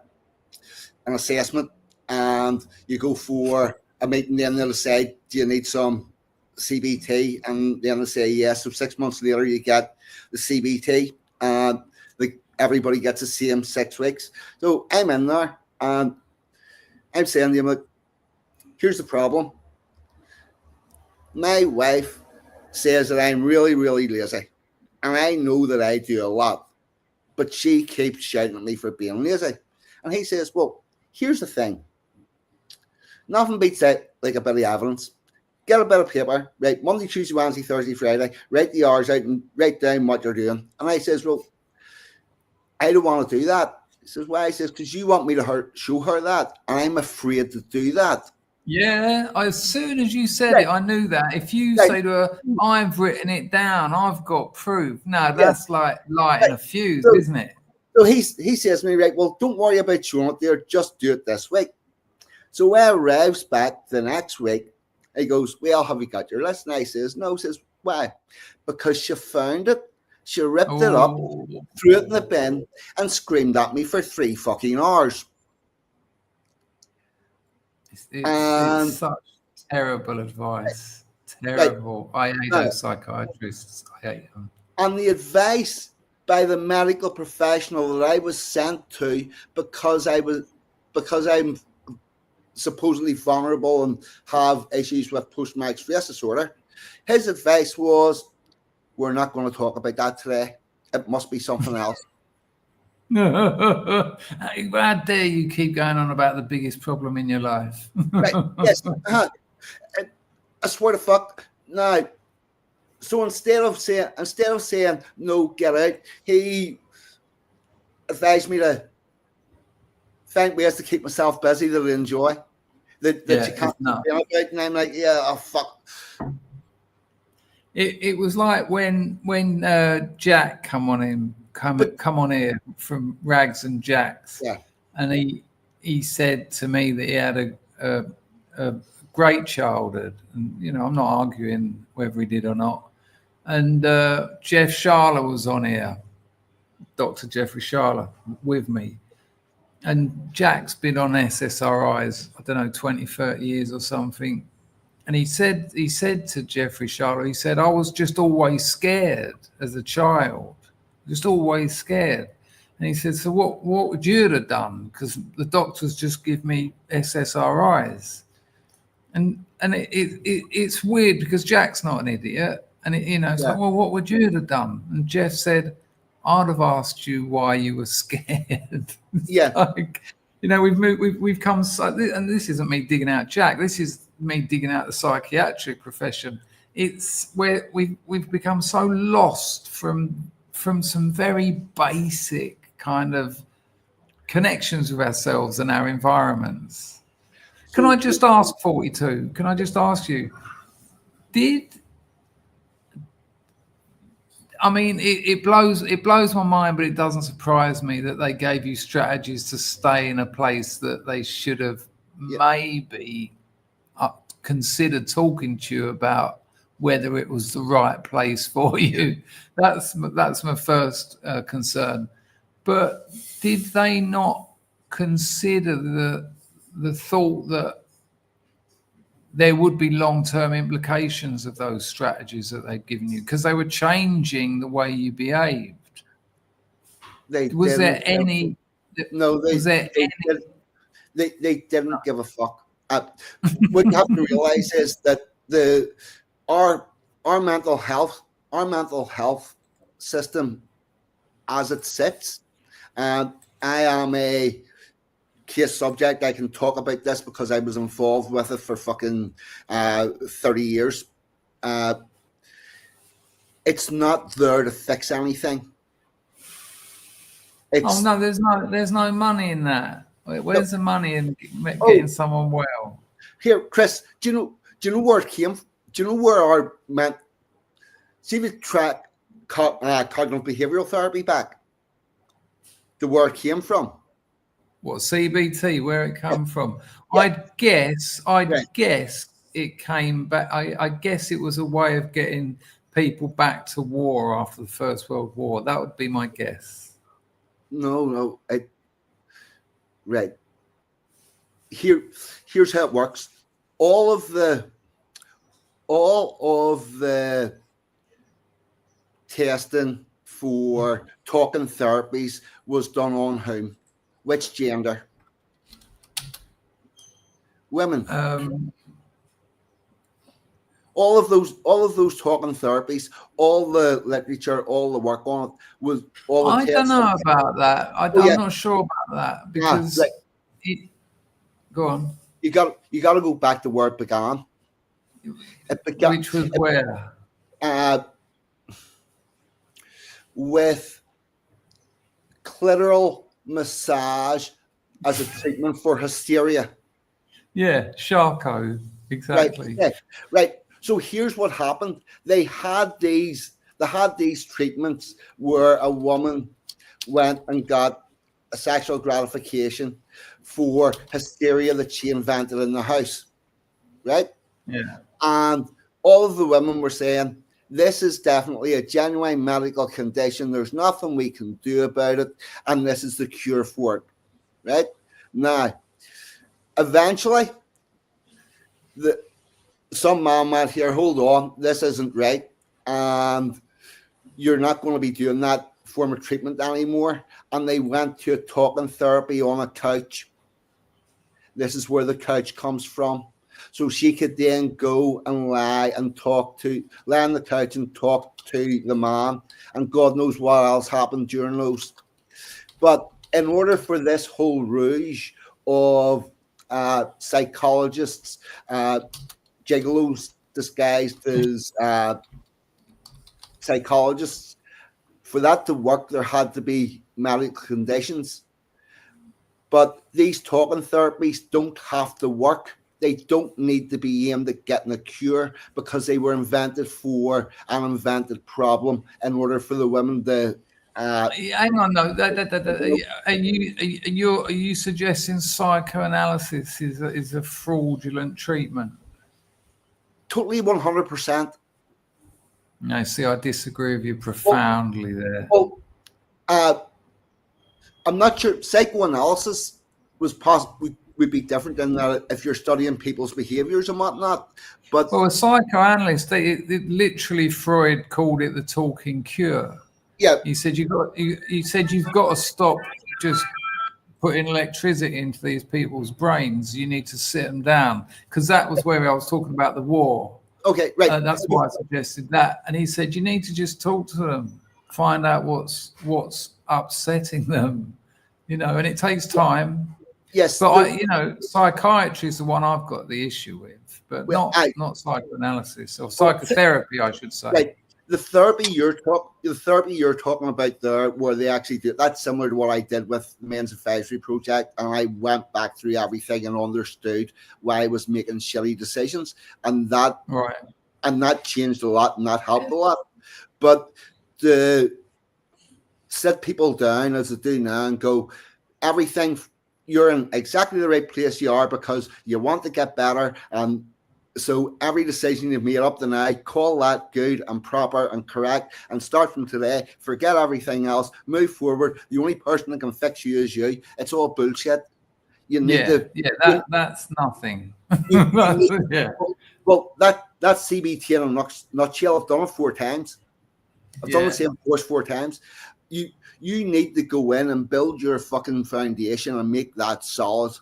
assessment, and you go for a meeting. Then they'll say, do you need some CBT? And then they'll say yes. So 6 months later, you get the CBT, and everybody gets the same 6 weeks. So I'm in there, and I'm saying to him, look, here's the problem. My wife says that I'm really, really lazy, and I know that I do a lot, but she keeps shouting at me for being lazy. And he says, well, here's the thing. Nothing beats out like a bit of evidence. Get a bit of paper, right? Monday, Tuesday, Wednesday, Thursday, Friday. Write the hours out and write down what you're doing. And I says, well, I don't want to do that. He says, why? He says, because you want me to show her that. And I'm afraid to do that. Yeah, as soon as you said it, I knew that. If you say to her, I've written it down, I've got proof. No, that's like lighting a fuse, isn't it? So he says to me, right, well, don't worry about showing it there. Just do it this week. So when I arrives back the next week, he goes, well, have you got your list? And I says, no. He says, why? Because she found it. She ripped it up, threw it in the bin, and screamed at me for 3 fucking hours. It's such terrible advice. Terrible. I hate those psychiatrists. I hate them. And the advice by the medical professional that I was sent to because I'm supposedly vulnerable and have issues with post-traumatic stress disorder, his advice was, we're not going to talk about that today. It must be something else. How dare you keep going on about the biggest problem in your life? Right, yes. I swear to fuck. No. So instead of saying no, get out, he advised me to find ways to keep myself busy that I enjoy. That you can't be about. And I'm like, oh fuck. It was like when Jack come on here from Rags and Jacks, and he said to me that he had a great childhood, and I'm not arguing whether he did or not. And Jeff Sharler was on here, Dr. Jeffrey Sharler, with me, and Jack's been on SSRIs, I don't know, 20, 30 years or something. And he said to Jeffrey Sharler, he said, I was just always scared as a child, just always scared. And he said, so what would you have done? Because the doctors just give me SSRIs. And it's weird because Jack's not an idiot. And it's like, well, what would you have done? And Jeff said, I'd have asked you why you were scared. Yeah. Like, we've come so, and this isn't me digging out Jack. This is me digging out the psychiatric profession. It's where we've become so lost from some very basic kind of connections with ourselves and our environments. Can I just ask 42? Can I just ask you, it blows my mind, but it doesn't surprise me that they gave you strategies to stay in a place that they should have maybe considered talking to you about whether it was the right place for you. That's my first concern. But did they not consider the thought that there would be long-term implications of those strategies that they'd given you, because they were changing the way you behaved? They didn't give a fuck. What you have to realize is that our mental health system, as it sits, and I am a case subject. I can talk about this because I was involved with it for fucking 30 years. It's not there to fix anything. There's no money in that. Where's the money in getting someone well? Here, Chris, do you know where it came? Do you know where our see if we track cognitive behavioral therapy back to where it came from? What, CBT, where it came from? Yeah. I'd guess it came back. I guess it was a way of getting people back to war after the First World War. That would be my guess. No. Right. Here's how it works. All of the testing for talking therapies was done on whom? Which gender? Women. All of those talking therapies, all the literature, all the work on it was all. I don't know about that. I'm not sure about that because. Go on. You got to go back to where it began. Which was where? With clitoral massage as a treatment for hysteria. Yeah, Charcot, exactly. Right. So here's what happened. They had these treatments where a woman went and got a sexual gratification for hysteria that she invented in the house. Right? Yeah. And all of the women were saying, this is definitely a genuine medical condition. There's nothing we can do about it. And this is the cure for it. Right? Now, eventually, some man might hear, hold on, this isn't right. And you're not going to be doing that form of treatment anymore. And they went to a talking therapy on a couch. This is where the couch comes from. So she could then go and lie on the couch and talk to the man. And God knows what else happened during those. But in order for this whole ruse of psychologists, gigolos disguised as psychologists, for that to work, there had to be medical conditions. But these talking therapies don't have to work. They don't need to be aimed at getting a cure because they were invented for an invented problem in order for the women to. Hang on, no. Are you suggesting psychoanalysis is a fraudulent treatment? Totally 100%. No, see, I disagree with you profoundly there. Well, I'm not sure. Psychoanalysis would be different in that if you're studying people's behaviors and whatnot. But a psychoanalyst, literally Freud called it the talking cure. Yeah, he said you've got to stop just putting electricity into these people's brains. You need to sit them down, because that was where I was talking about the war. Okay, right. That's why I suggested that. And he said you need to just talk to them, find out what's upsetting them, and it takes time. Yes, but psychiatry is the one I've got the issue with, but not psychoanalysis or psychotherapy, I should say. Right. the therapy you're talking about there, where they actually do that's similar to what I did with the Men's Advisory Project, and I went back through everything and understood why I was making shitty decisions, and that changed a lot, and that helped a lot. But to sit people down as I do now and go, everything, you're in exactly the right place you are because you want to get better, and so every decision you've made up to now, call that good and proper and correct, and start from today. Forget everything else. Move forward. The only person that can fix you is you. It's all bullshit. You need that's nothing. Well, that's CBT in a nutshell. I've done it 4 times. I've done the same course 4 times. You need to go in and build your fucking foundation and make that solid.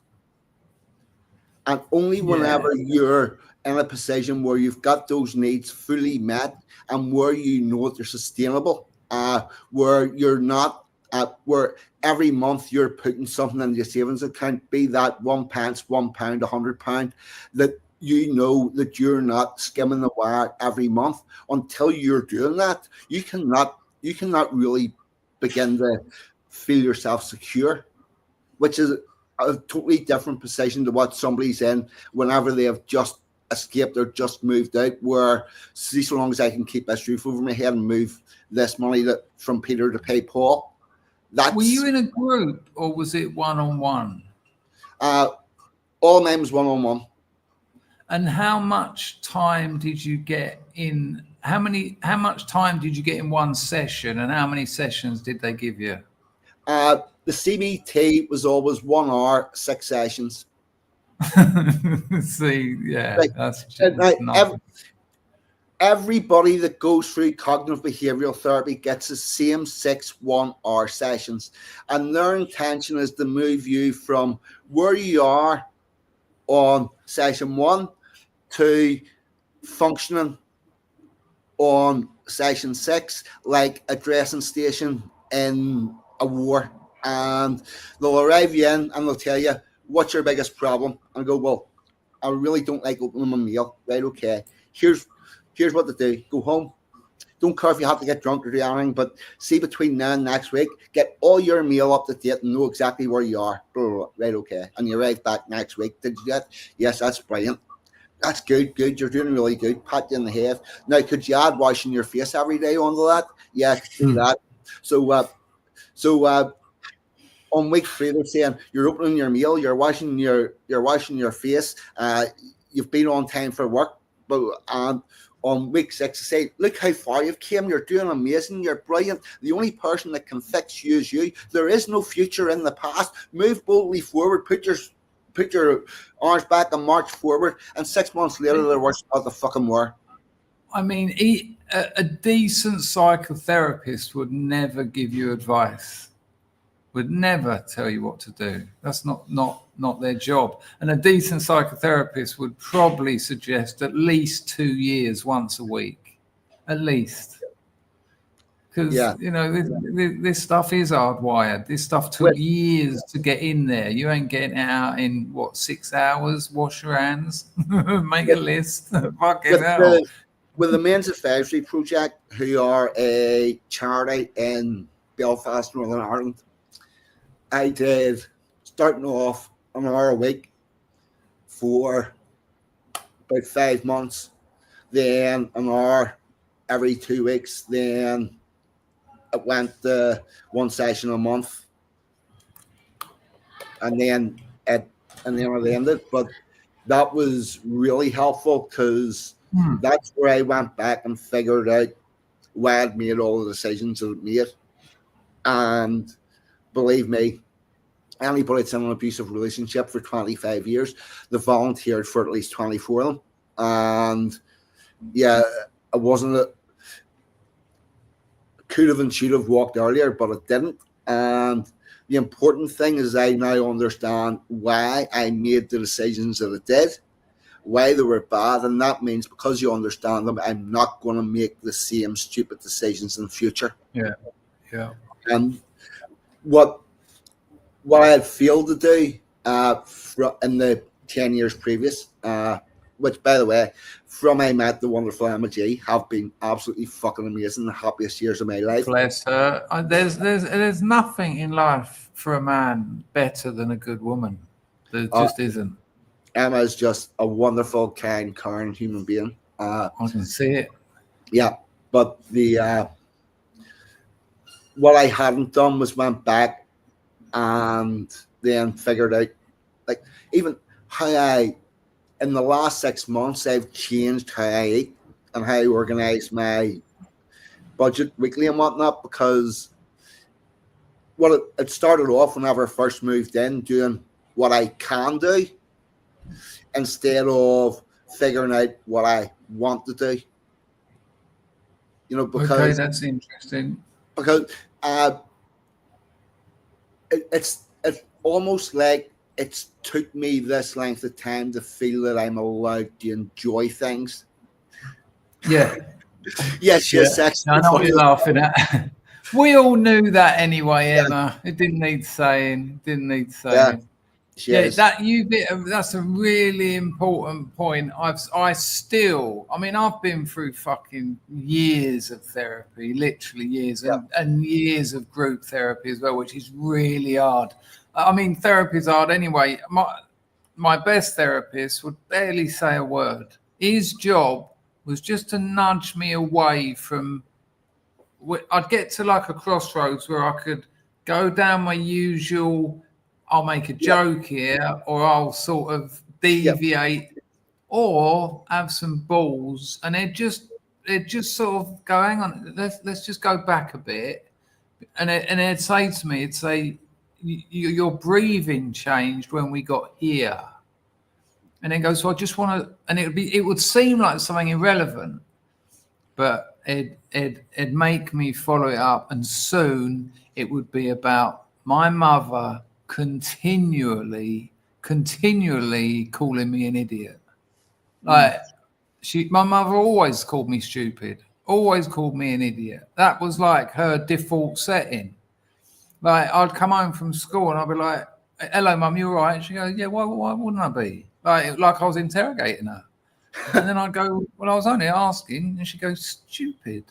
And only whenever you're in a position where you've got those needs fully met and where you know they're sustainable, where you're not where every month you're putting something in your savings account, be that £1, £1, £100, that you know that you're not skimming the wire every month. Until you're doing that, you cannot really begin to feel yourself secure, which is a totally different position to what somebody's in whenever they have just escaped or just moved out, where see, so long as I can keep this roof over my head and move this money from Peter to pay Paul. Were you in a group or was it one-on-one? All mine was one-on-one. And how much time did you get in? How much time did you get in one session, and how many sessions did they give you? The CBT was always 1 hour, 6 sessions. See, yeah, like, that's everybody that goes through cognitive behavioral therapy gets the same 6 1-hour sessions, and their intention is to move you from where you are on session 1 to functioning on session 6 like a dressing station in a war. And they'll arrive you in and they'll tell you, what's your biggest problem? And go, well, I really don't like opening my meal. Right, okay. Here's what to do. Go home. Don't care if you have to get drunk or do anything, but see between now and next week, get all your meal up to date and know exactly where you are. Right, okay. And you arrive back next week. Did you get? Yes, that's brilliant. That's good. You're doing really good. Pat you in the head. Now, could you add washing your face every day onto that? Yeah, I could do that. So on week 3, they're saying you're opening your meal, you're washing your face, you've been on time for work, and on week 6 they say, look how far you've came, you're doing amazing, you're brilliant. The only person that can fix you is you. There is no future in the past. Move boldly forward, put your arms back and march forward, and 6 months later they're worse about the fucking war. I mean, a decent psychotherapist would never give you advice. Would never tell you what to do. That's not their job. And a decent psychotherapist would probably suggest at least 2 years once a week, at least. Because, this stuff is hardwired. This stuff took years to get in there. You ain't getting it out in, 6 hours? Wash your hands, make a list. Fucking hell. With the Men's Advisory Project, who are a charity in Belfast, Northern Ireland, I did, starting off an hour a week for about 5 months, then an hour every 2 weeks, then it went to 1 session a month, and then it ended. But that was really helpful because that's where I went back and figured out why I'd made all the decisions that I'd made. And believe me, anybody that's in an abusive relationship for 25 years, they volunteered for at least 24 of them. And yeah, it wasn't could have and should have walked earlier, but it didn't. And the important thing is I now understand why I made the decisions that I did, why they were bad, and that means because you understand them, I'm not going to make the same stupid decisions in the future. Yeah. And what I had failed to do in the 10 years previous which, by the way, from I met the wonderful Emma G, have been absolutely fucking amazing. The happiest years of my life. Bless her. There's nothing in life for a man better than a good woman. There just isn't. Emma is just a wonderful, kind, caring human being. I can see it. Yeah, but the what I hadn't done was went back and then figured out, like, even how in the last 6 months, I've changed how I eat and how I organize my budget weekly and whatnot, because it started off whenever I first moved in, doing what I can do instead of figuring out what I want to do. You know, because okay, that's interesting. Because it's almost like it's took me this length of time to feel that I'm allowed to enjoy things. Yeah. Yes, yes. I know what you're laughing at. We all knew that anyway, Emma. It didn't need saying. Yeah, that's a really important point. I've been through fucking years of therapy, literally years, and years of group therapy as well, which is really hard. I mean, therapy is hard anyway. My best therapist would barely say a word. His job was just to nudge me away from. I'd get to like a crossroads where I could go down my usual. I'll make a joke here, or I'll sort of deviate, or have some balls, and it just sort of go, hang on, let's just go back a bit, and it'd say to me, it'd say, your breathing changed when we got here, and then goes, so I just want to, and it would seem like something irrelevant, but it'd make me follow it up, and soon it would be about my mother continually calling me an idiot. Like my mother always called me stupid, always called me an idiot. That was like her default setting. Like I'd come home from school and I'd be like, hello mum, you all right? She goes, yeah, why wouldn't I be? Like I was interrogating her. And then I'd go, well, I was only asking, and she goes, stupid.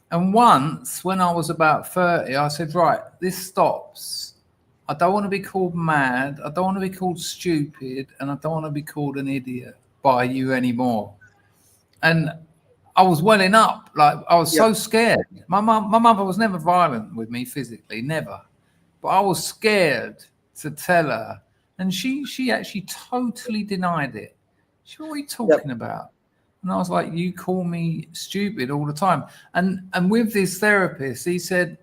And once when I was about 30, I said, right, this stops. I don't want to be called mad. I don't want to be called stupid. And I don't want to be called an idiot by you anymore. And I was welling up. Like I was so scared. My mother was never violent with me physically, never. But I was scared to tell her. And she actually totally denied it. She said, what are you talking about? And I was like, you call me stupid all the time. And with this therapist, he said,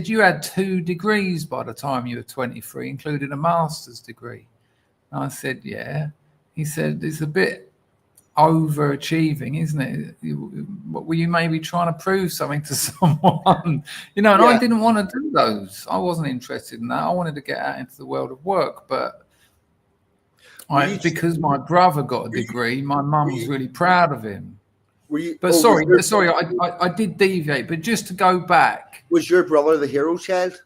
you had 2 degrees by the time you were 23, including a master's degree. And I said, yeah. He said, it's a bit overachieving, isn't it? Were you maybe trying to prove something to someone? And I didn't want to do those. I wasn't interested in that. I wanted to get out into the world of work. But because my brother got a degree, my mum was really proud of him. Sorry, I did deviate, but just to go back. Was your brother the hero child?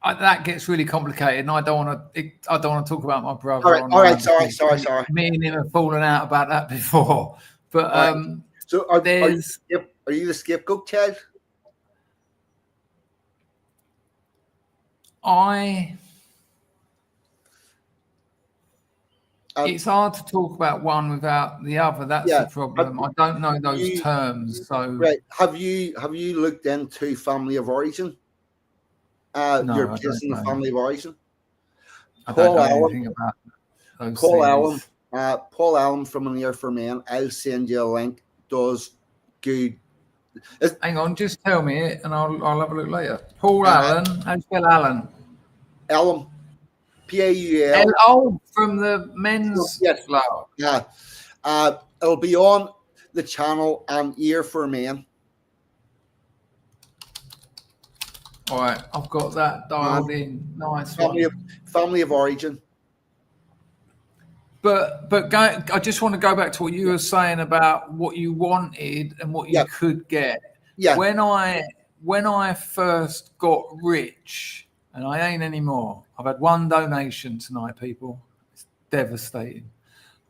That gets really complicated, and I don't want to talk about my brother. All right. Sorry. Me and him have fallen out about that before. But so are you the scapegoat child? It's hard to talk about one without the other. That's the problem. I don't know those terms. So have you looked into family of origin? No, your place in the family of origin. I don't know anything about those Paul Allen from An Ear for Men. I'll send you a link. Does good. Hang on, just tell me it, and I'll have a look later. Paul Allen. How do you spell Allen? Allen. Paul. Oh, from the men's flower. Yeah. It'll be on the channel An Ear for Men. All right, I've got that dialed in. Nice family of origin. But I just want to go back to what you were saying about what you wanted and what you could get. Yeah. When I first got rich, and I ain't anymore. I've had one donation tonight, people. devastating.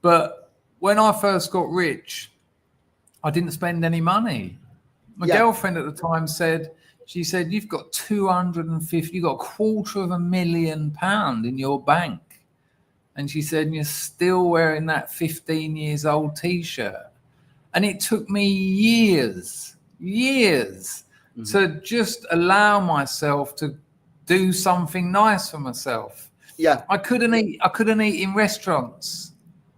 But when I first got rich, I didn't spend any money. My girlfriend at the time said, you've got 250, you've got £250,000 in your bank. And she said, and you're still wearing that 15 years old T-shirt. And it took me years to just allow myself to do something nice for myself. Yeah. I couldn't eat in restaurants.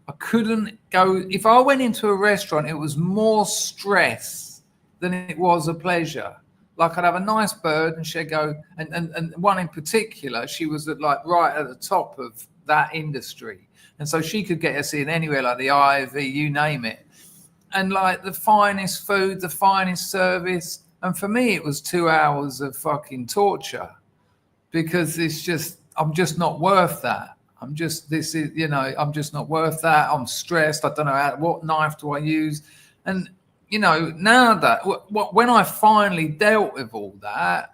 I couldn't go. If I went into a restaurant, it was more stress than it was a pleasure. Like I'd have a nice bird and she'd go, and one in particular, she was right at the top of that industry. And so she could get us in anywhere, like the IV, you name it. And like the finest food, the finest service. And for me, it was 2 hours of fucking torture because I'm just not worth that. I'm just not worth that. I'm stressed. I don't know what knife do I use. And, now that when I finally dealt with all that,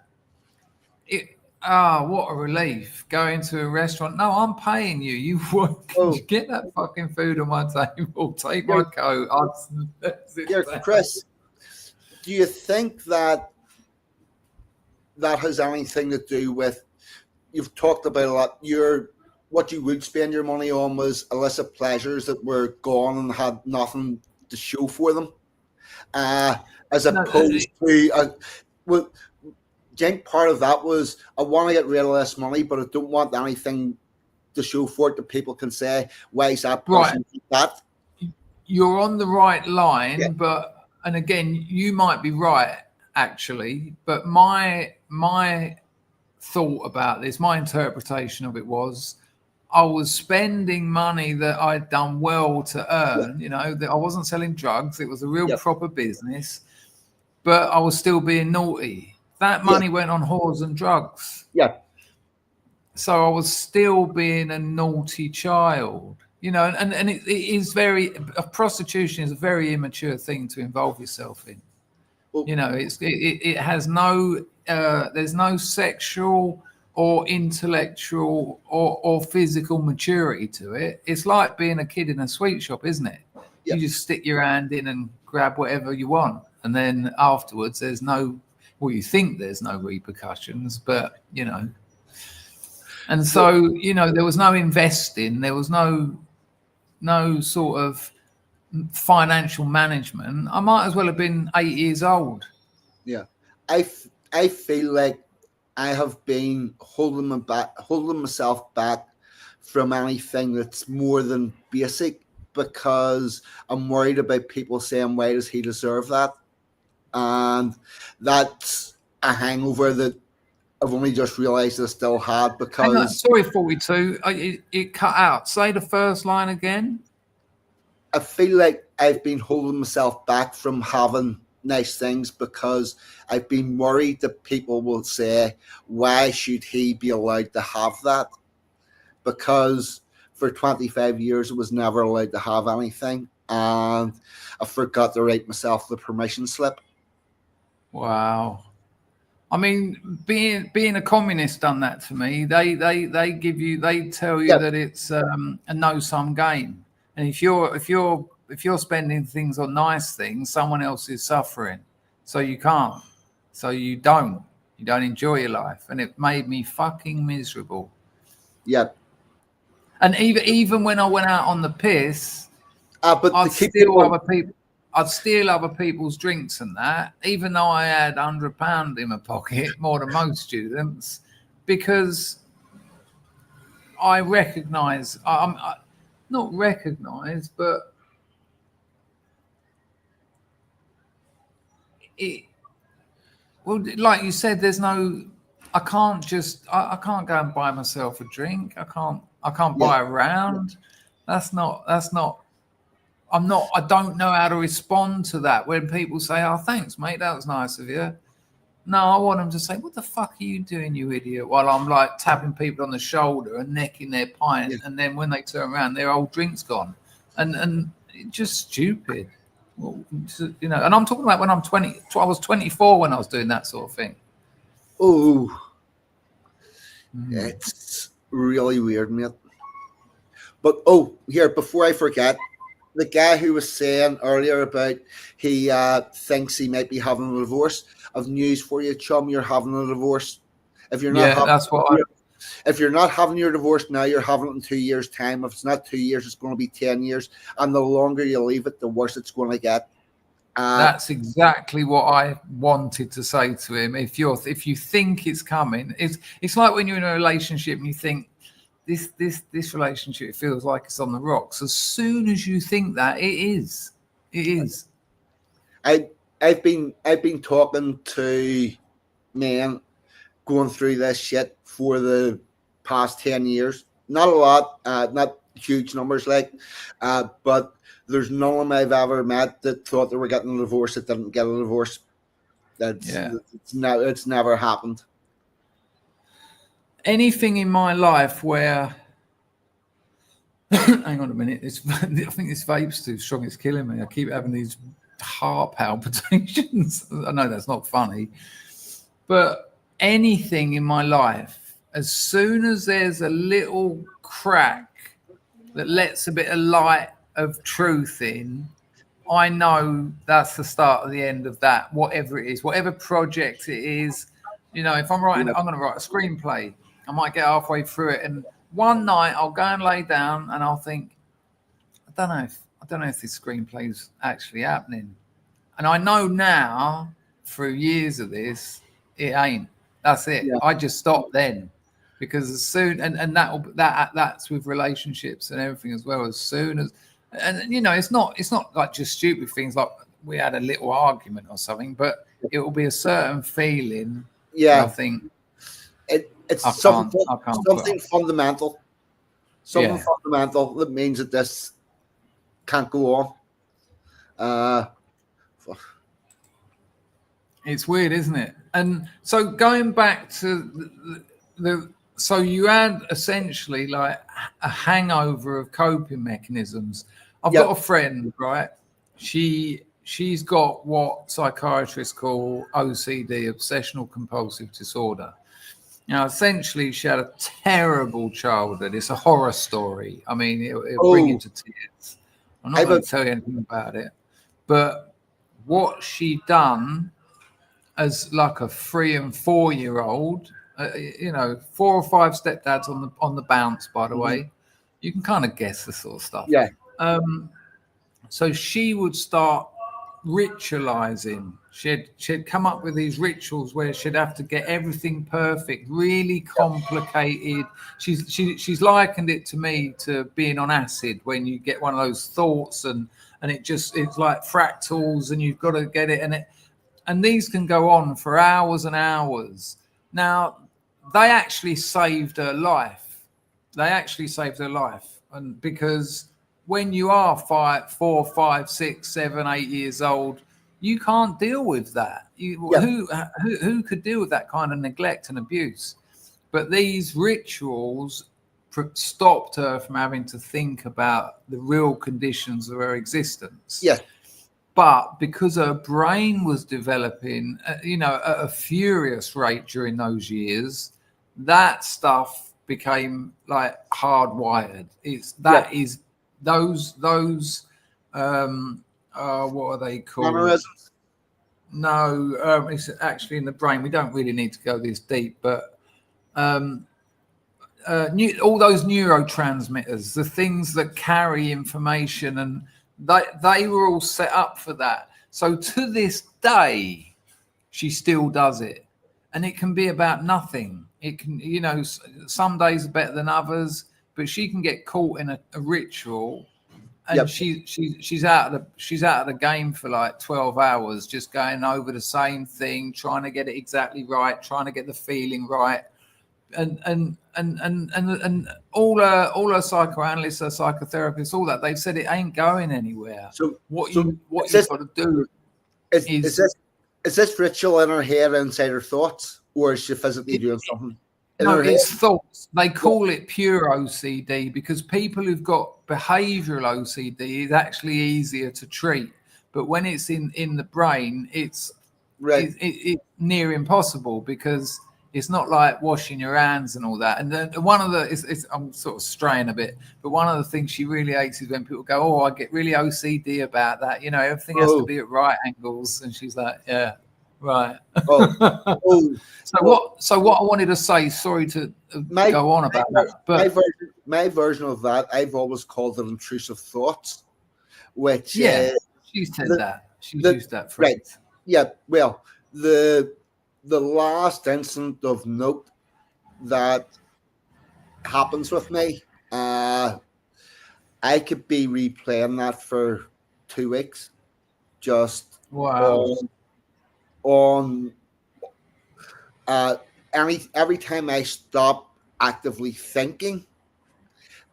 what a relief going to a restaurant. No, I'm paying you. You work. You get that fucking food on my table. Take my coat. Chris, do you think that has anything to do with, you've talked about a lot, what you would spend your money on was illicit pleasures that were gone and had nothing to show for them, as opposed to, I think part of that was, I want to get rid of this money, but I don't want anything to show for it that people can say, why is that person like that? You're on the right line, and again, you might be right, actually, but my thought about this, my interpretation of it was, I was spending money that I'd done well to earn, that I wasn't selling drugs. It was a real proper business, but I was still being naughty. That money went on whores and drugs. Yeah. So I was still being a naughty child, and it is prostitution is a very immature thing to involve yourself in. Well, it has no, there's no sexual or intellectual or physical maturity to it. It's like being a kid in a sweet shop, isn't it? You just stick your hand in and grab whatever you want. And then afterwards, there's you think there's no repercussions, but, And so, there was no investing. There was no sort of financial management. I might as well have been 8 years old. Yeah. I feel like I have been holding myself back from anything that's more than basic because I'm worried about people saying, why does he deserve that? And that's a hangover that I've only just realized I still had because... Sorry, 42. It cut out. Say the first line again. I feel like I've been holding myself back from having nice things because I've been worried that people will say, why should he be allowed to have that? Because for 25 years I was never allowed to have anything, and I forgot to write myself the permission slip. Wow. I mean, being a communist done that to me. They tell you that it's a no-sum game, and if you're spending things on nice things, someone else is suffering. So you can't. So you don't enjoy your life. And it made me fucking miserable. Yeah. And even when I went out on the piss, but I'd steal other people's drinks and that, even though I had £100 in my pocket, more than most students, because I recognise, not recognise, but like you said, I can't go and buy myself a drink. I can't buy a round. I don't know how to respond to that when people say, oh, thanks, mate, that was nice of you. No, I want them to say, what the fuck are you doing, you idiot? While I'm like tapping people on the shoulder and necking their pint. Yeah. And then when they turn around, their old drink's gone. And it's just stupid. Well, and I'm talking about when I'm 20. I was 24 when I was doing that sort of thing. Oh, it's really weird, mate. But here, before I forget, the guy who was saying earlier about he thinks he might be having a divorce. I've news for you, chum. You're having a divorce. If you're not, if you're not having your divorce now, you're having it in 2 years' time. If it's not 2 years, it's going to be 10 years. And the longer you leave it, the worse it's going to get. That's exactly what I wanted to say to him. If you think it's coming, it's like when you're in a relationship and you think this relationship feels like it's on the rocks. As soon as you think that, it is. I've been talking to men going through this shit for the past 10 years. Not a lot, not huge numbers, but there's none of them I've ever met that thought they were getting a divorce that didn't get a divorce. It's never happened. Anything in my life where hang on a minute, I think this vape's too strong, it's killing me. I keep having these heart palpitations. I know that's not funny, but anything in my life, as soon as there's a little crack that lets a bit of light of truth in, I know that's the start of the end of that, whatever it is, whatever project it is. You know, if I'm going to write a screenplay, I might get halfway through it, and one night I'll go and lay down and I'll think, I don't know if this screenplay is actually happening. And I know now, through years of this, it ain't. That's it. Yeah. I just stop then, because as soon and that's with relationships and everything as well. As soon as, and you know, it's not like just stupid things like we had a little argument or something, but it will be a certain feeling. Yeah, I think. It's something fundamental. Something fundamental that means that this can't go on. It's weird, isn't it? And so going back to so you had essentially like a hangover of coping mechanisms. I've got a friend, right? She's got what psychiatrists call OCD, obsessional compulsive disorder. Now, essentially, she had a terrible childhood. It's a horror story. I mean, it'll bring you to tears. I'm not going to tell you anything about it. But what she done as like a 3 and 4 year old, 4 or 5 stepdads on the bounce, by the way, you can kind of guess the sort of stuff. Yeah. So she would start ritualizing. She'd come up with these rituals where she'd have to get everything perfect, really complicated. She's likened it to me to being on acid, when you get one of those thoughts and it's like fractals and you've got to get it, and these can go on for hours and hours. Now, they actually saved her life. And because when you are 4, 5, 6, 7, 8 years old, you can't deal with that. Who could deal with that kind of neglect and abuse? But these rituals stopped her from having to think about the real conditions of her existence. Yeah. But because her brain was developing, at a furious rate during those years, that stuff became like hardwired. Those what are they called? Mannerisms? No, it's actually in the brain. We don't really need to go this deep, but all those neurotransmitters, the things that carry information, and they were all set up for that. So to this day, she still does it, and it can be about nothing. It can, some days are better than others, but she can get caught in a ritual. And she's out of the game for like 12 hours, just going over the same thing, trying to get it exactly right, trying to get the feeling right, and all her psychoanalysts, her psychotherapists, all that, they've said it ain't going anywhere. So what you've got to do is this ritual in her head, inside her thoughts, or is she physically doing something? No, it's thoughts. They call it pure OCD because people who've got behavioral OCD is actually easier to treat. But when it's in the brain, it's near impossible because It's not like washing your hands and all that. And then one of the, I'm sort of straying a bit, but one of the things she really hates is when people go, "Oh, I get really OCD about that. You know, everything has to be at right angles." And she's like, "Yeah, right." So what I wanted to say, sorry to go on about that, but my version of that, I've always called it intrusive thoughts, which she said that. She's used that phrase. Right. Yeah, well, the last incident of note that happens with me, I could be replaying that for 2 weeks, just on every time I stop actively thinking,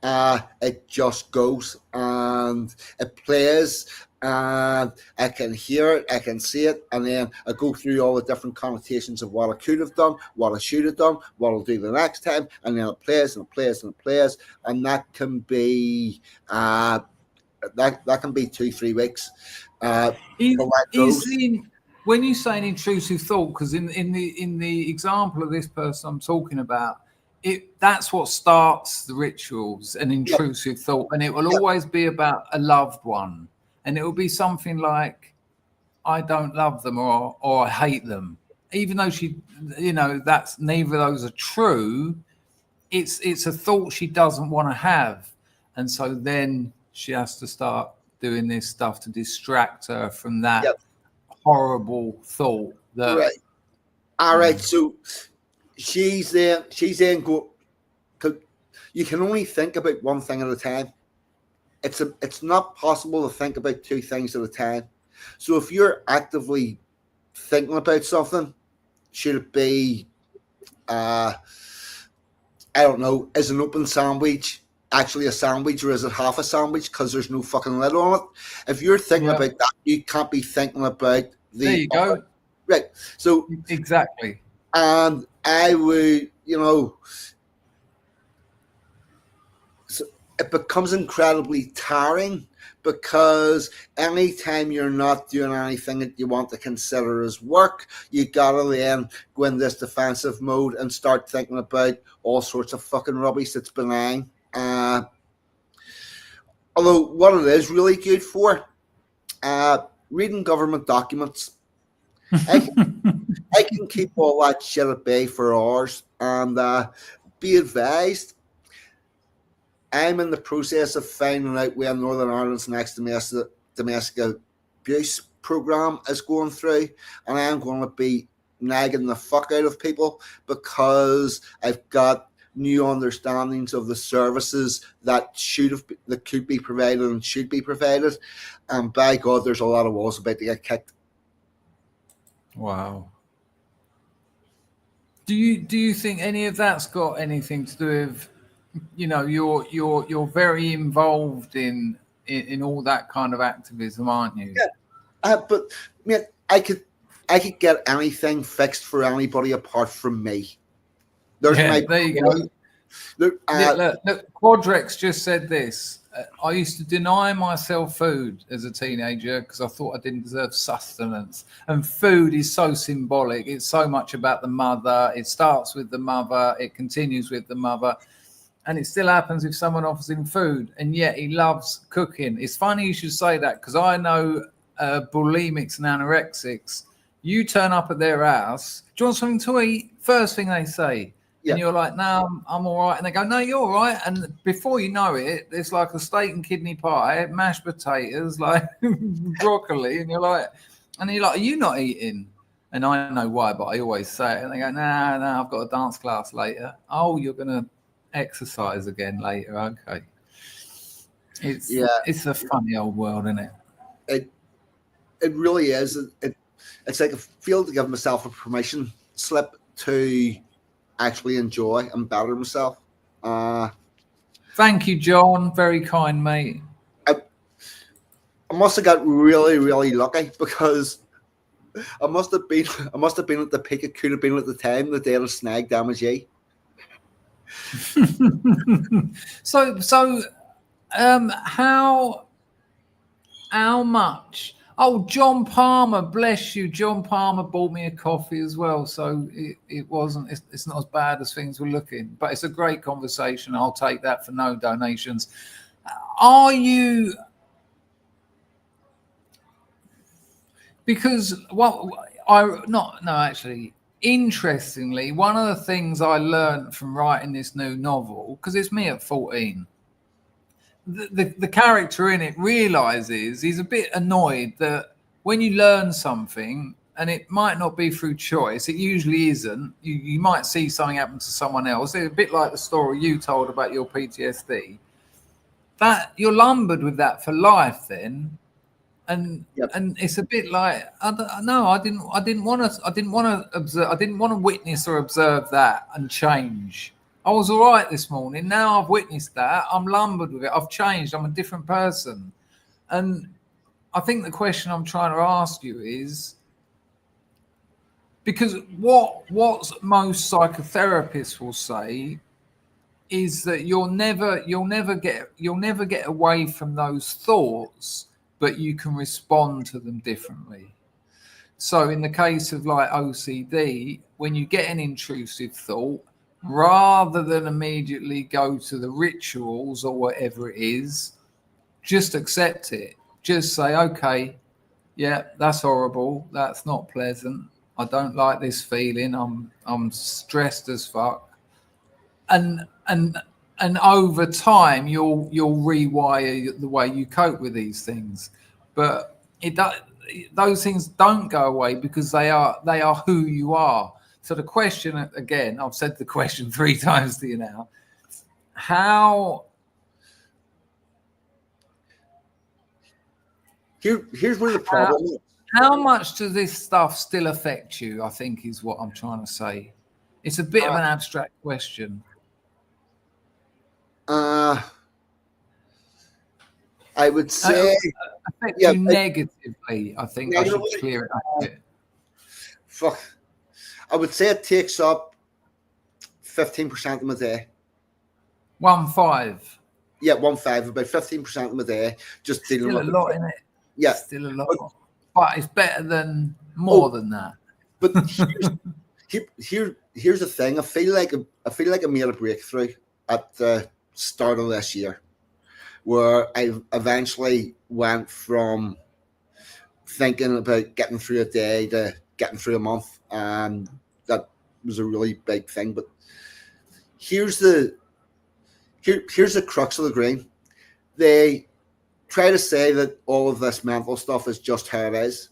it just goes and it plays. And I can hear it, I can see it, and then I go through all the different connotations of what I could have done, what I should have done, what I'll do the next time, and then it plays and it plays and it plays, and that can be that can be 2-3 weeks. When you say an intrusive thought, because in the example of this person I'm talking about, that's what starts the rituals, an intrusive thought, and it will always be about a loved one. And it will be something like, I don't love them or I hate them. Even though she, that's neither of those are true, it's a thought she doesn't want to have. And so then she has to start doing this stuff to distract her from that horrible thought. Right. All right. So she's then go. You can only think about one thing at a time. It's not possible to think about 2 things at a time. So if you're actively thinking about something, should it be, I don't know, is an open sandwich actually a sandwich or is it half a sandwich because there's no fucking lid on it? If you're thinking about that, you can't be thinking about the... There you go. Right. So... Exactly. And I would, it becomes incredibly tiring because anytime you're not doing anything that you want to consider as work, you gotta then go in this defensive mode and start thinking about all sorts of fucking rubbish that's benign. Although what it is really good for, reading government documents. I can keep all that shit at bay for hours, and be advised, I'm in the process of finding out where Northern Ireland's next domestic abuse program is going through, and I am going to be nagging the fuck out of people because I've got new understandings of the services that could be provided and should be provided, and by God, there's a lot of walls about to get kicked. Wow. Do you think any of that's got anything to do with, you're very involved in all that kind of activism, aren't you? Yeah, but I could get anything fixed for anybody apart from me. There you go. Look, Quadrex just said this. I used to deny myself food as a teenager because I thought I didn't deserve sustenance. And food is so symbolic. It's so much about the mother. It starts with the mother. It continues with the mother. And it still happens if someone offers him food. And yet he loves cooking. It's funny you should say that because I know bulimics and anorexics. You turn up at their house. Do you want something to eat? First thing they say. Yeah. And you're like, no, I'm all right. And they go, no, you're all right. And before you know it, it's like a steak and kidney pie, mashed potatoes, like broccoli. And you're like, are you not eating? And I know why, but I always say it. And they go, no, I've got a dance class later. Oh, you're going to exercise again later. Okay. It's a funny old world, isn't it? It really is. It's like I feel to give myself a permission slip to actually enjoy and better myself. Thank you, John. Very kind, mate. I must have got really, really lucky because I must have been at the peak it could have been at the time, the day of snag damage. So how much Oh, John Palmer, bless you. John Palmer bought me a coffee as well. So it wasn't, it's not as bad as things were looking, but it's a great conversation. I'll take that for no donations. Are you, because interestingly, one of the things I learned from writing this new novel, because it's me at 14, the character in it realizes he's a bit annoyed that when you learn something, and it might not be through choice, it usually isn't, you might see something happen to someone else. It's a bit like the story you told about your PTSD, that you're lumbered with that for life then. And it's a bit like, I didn't want to witness or observe that and change. I was all right this morning. Now I've witnessed that. I'm lumbered with it. I've changed. I'm a different person. And I think the question I'm trying to ask you is, because what most psychotherapists will say is that you'll never get away from those thoughts, but you can respond to them differently. So in the case of like OCD, when you get an intrusive thought, rather than immediately go to the rituals or whatever it is, just accept it. Just say, okay, yeah, that's horrible. That's not pleasant. I don't like this feeling. I'm stressed as fuck. And over time, you'll rewire the way you cope with these things. But those things don't go away because they are who you are. So the question, again, I've said the question 3 times to you now. Here's where the problem is. How much does this stuff still affect you, I think, is what I'm trying to say. It's a bit of an abstract question. I would say affect you negatively. I think I should clear it up a bit. Fuck. I would say it takes up 15% of my day. 1/5. Yeah, 1/5, about 15% of my day. Just dealing Still with a lot in it. Yeah, still a lot. But it's better than more than that. But here's the thing. I feel like I made a breakthrough at the start of this year, where I eventually went from thinking about getting through a day to getting through a month, and that was a really big thing. But here's the crux of the green. They try to say that all of this mental stuff is just how it is,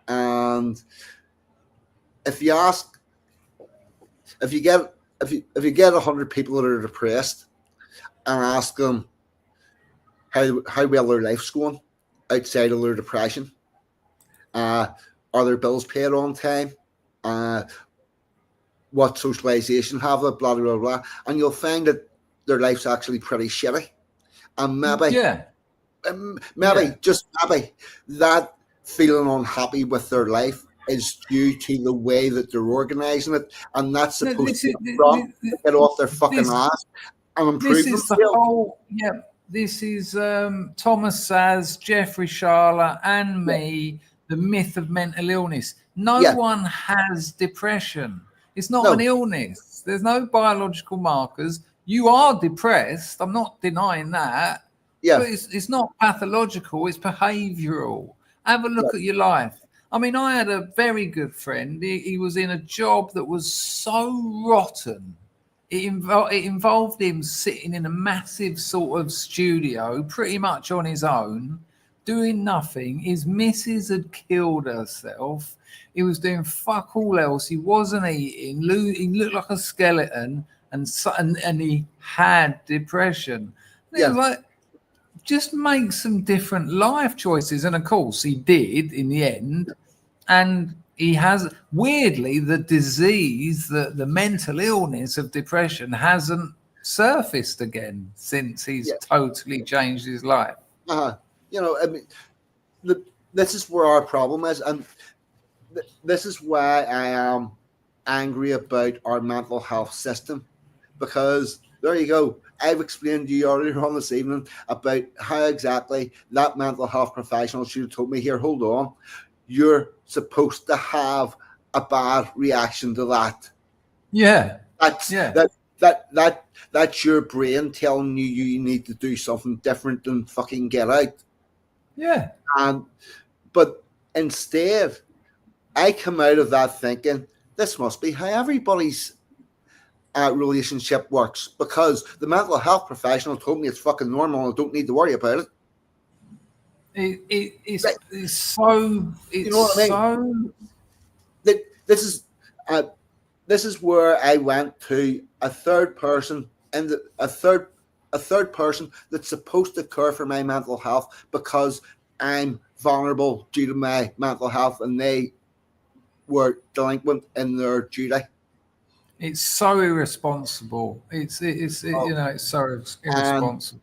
and if you get 100 people that are depressed and ask them how well their life's going outside of their depression, are their bills paid on time, what socialization have they, blah blah blah, and you'll find that their life's actually pretty shitty, and maybe just maybe that feeling unhappy with their life is due to the way that they're organizing it, and that's supposed to get off their fucking ass and improve themselves. This is Thomas Saz, Jeffrey Sharla, and me, the myth of mental illness. No one has depression. It's not an illness. There's no biological markers. You are depressed. I'm not denying that. Yeah. But it's not pathological. It's behavioral. Have a look at your life. I mean, I had a very good friend. He was in a job that was so rotten. It involved him sitting in a massive sort of studio, pretty much on his own, doing nothing. His missus had killed herself. He was doing fuck all else. He wasn't eating. He looked like a skeleton, and he had depression. And it was like, just make some different life choices. And of course he did in the end. And he has, weirdly, the disease, the mental illness of depression hasn't surfaced again since he's totally changed his life. You know, I mean, this is where our problem is. And this is why I am angry about our mental health system. Because there you go. I've explained to you earlier on this evening about how exactly that mental health professional should have told me, here, hold on, you're supposed to have a bad reaction to that. Yeah. That's that's your brain telling you you need to do something different than fucking get out. Yeah. But instead, I come out of that thinking this must be how everybody's relationship works, because the mental health professional told me it's fucking normal and I don't need to worry about it. It's so. It's You know what I mean? so. This is where I went to a third person, and a third person that's supposed to care for my mental health because I'm vulnerable due to my mental health, and they were delinquent in their duty. It's so irresponsible. It's so irresponsible.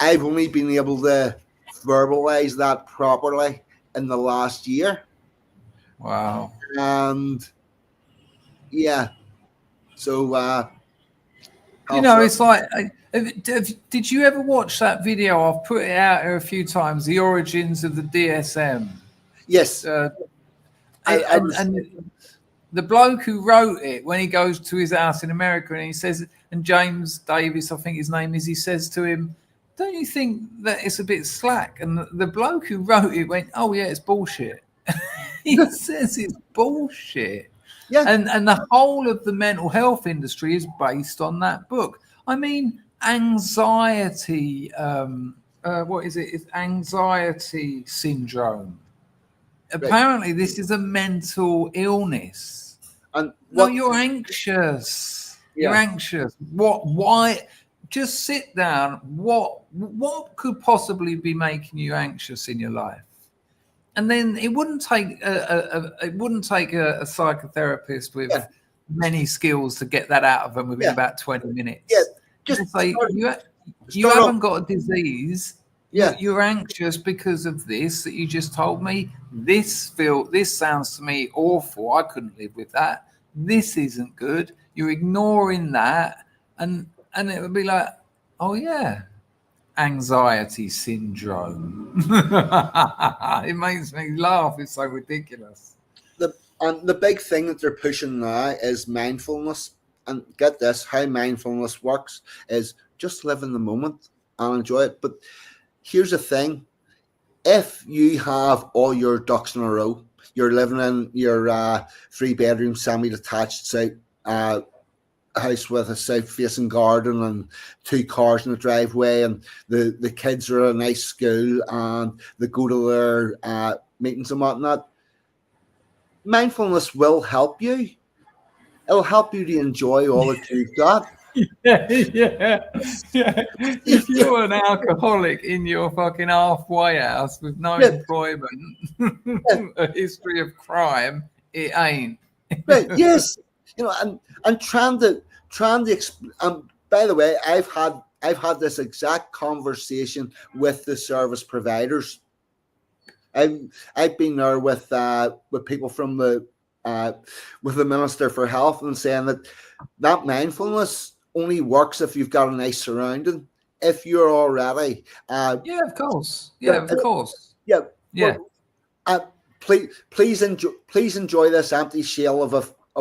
I've only been able to verbalize that properly in the last year. Wow. And yeah, so it's like, did you ever watch that video? I've put it out here a few times. The origins of the DSM. Yes. And the bloke who wrote it, when he goes to his house in America, and he says, and James Davis, I think his name is, he says to him, "Don't you think that it's a bit slack?" And the bloke who wrote it went, "Oh yeah, it's bullshit." He says it's bullshit. Yeah. And the whole of the mental health industry is based on that book. I mean, anxiety. What is it? It's anxiety syndrome. Apparently, this is a mental illness. And no, you're anxious. Yeah. You're anxious. What? Why? Just sit down. What could possibly be making you anxious in your life? And then it wouldn't take a psychotherapist with many skills to get that out of them within about 20 minutes. Yeah, just say you haven't got a disease. Yeah, you're anxious because of this that you just told me. This sounds to me awful. I couldn't live with that. This isn't good. You're ignoring that, and it would be like, oh yeah, anxiety syndrome. It makes me laugh. It's so ridiculous. The big thing that they're pushing now is mindfulness. And get this, how mindfulness works is just live in the moment and enjoy it. But here's the thing. If you have all your ducks in a row, you're living in your 3-bedroom semi-detached house with a south-facing garden and 2 cars in the driveway, and the kids are at a nice school and they go to their meetings and whatnot, mindfulness will help you. It'll help you to enjoy all that you've got. Yeah. If you're an alcoholic in your fucking halfway house with no employment, a history of crime, it ain't. Right? Yes. And trying to. By the way, I've had this exact conversation with the service providers. I've been there with people from with the Minister for Health, and saying that mindfulness only works if you've got a nice surrounding. If you're already of course. Of course. Please enjoy this empty shell of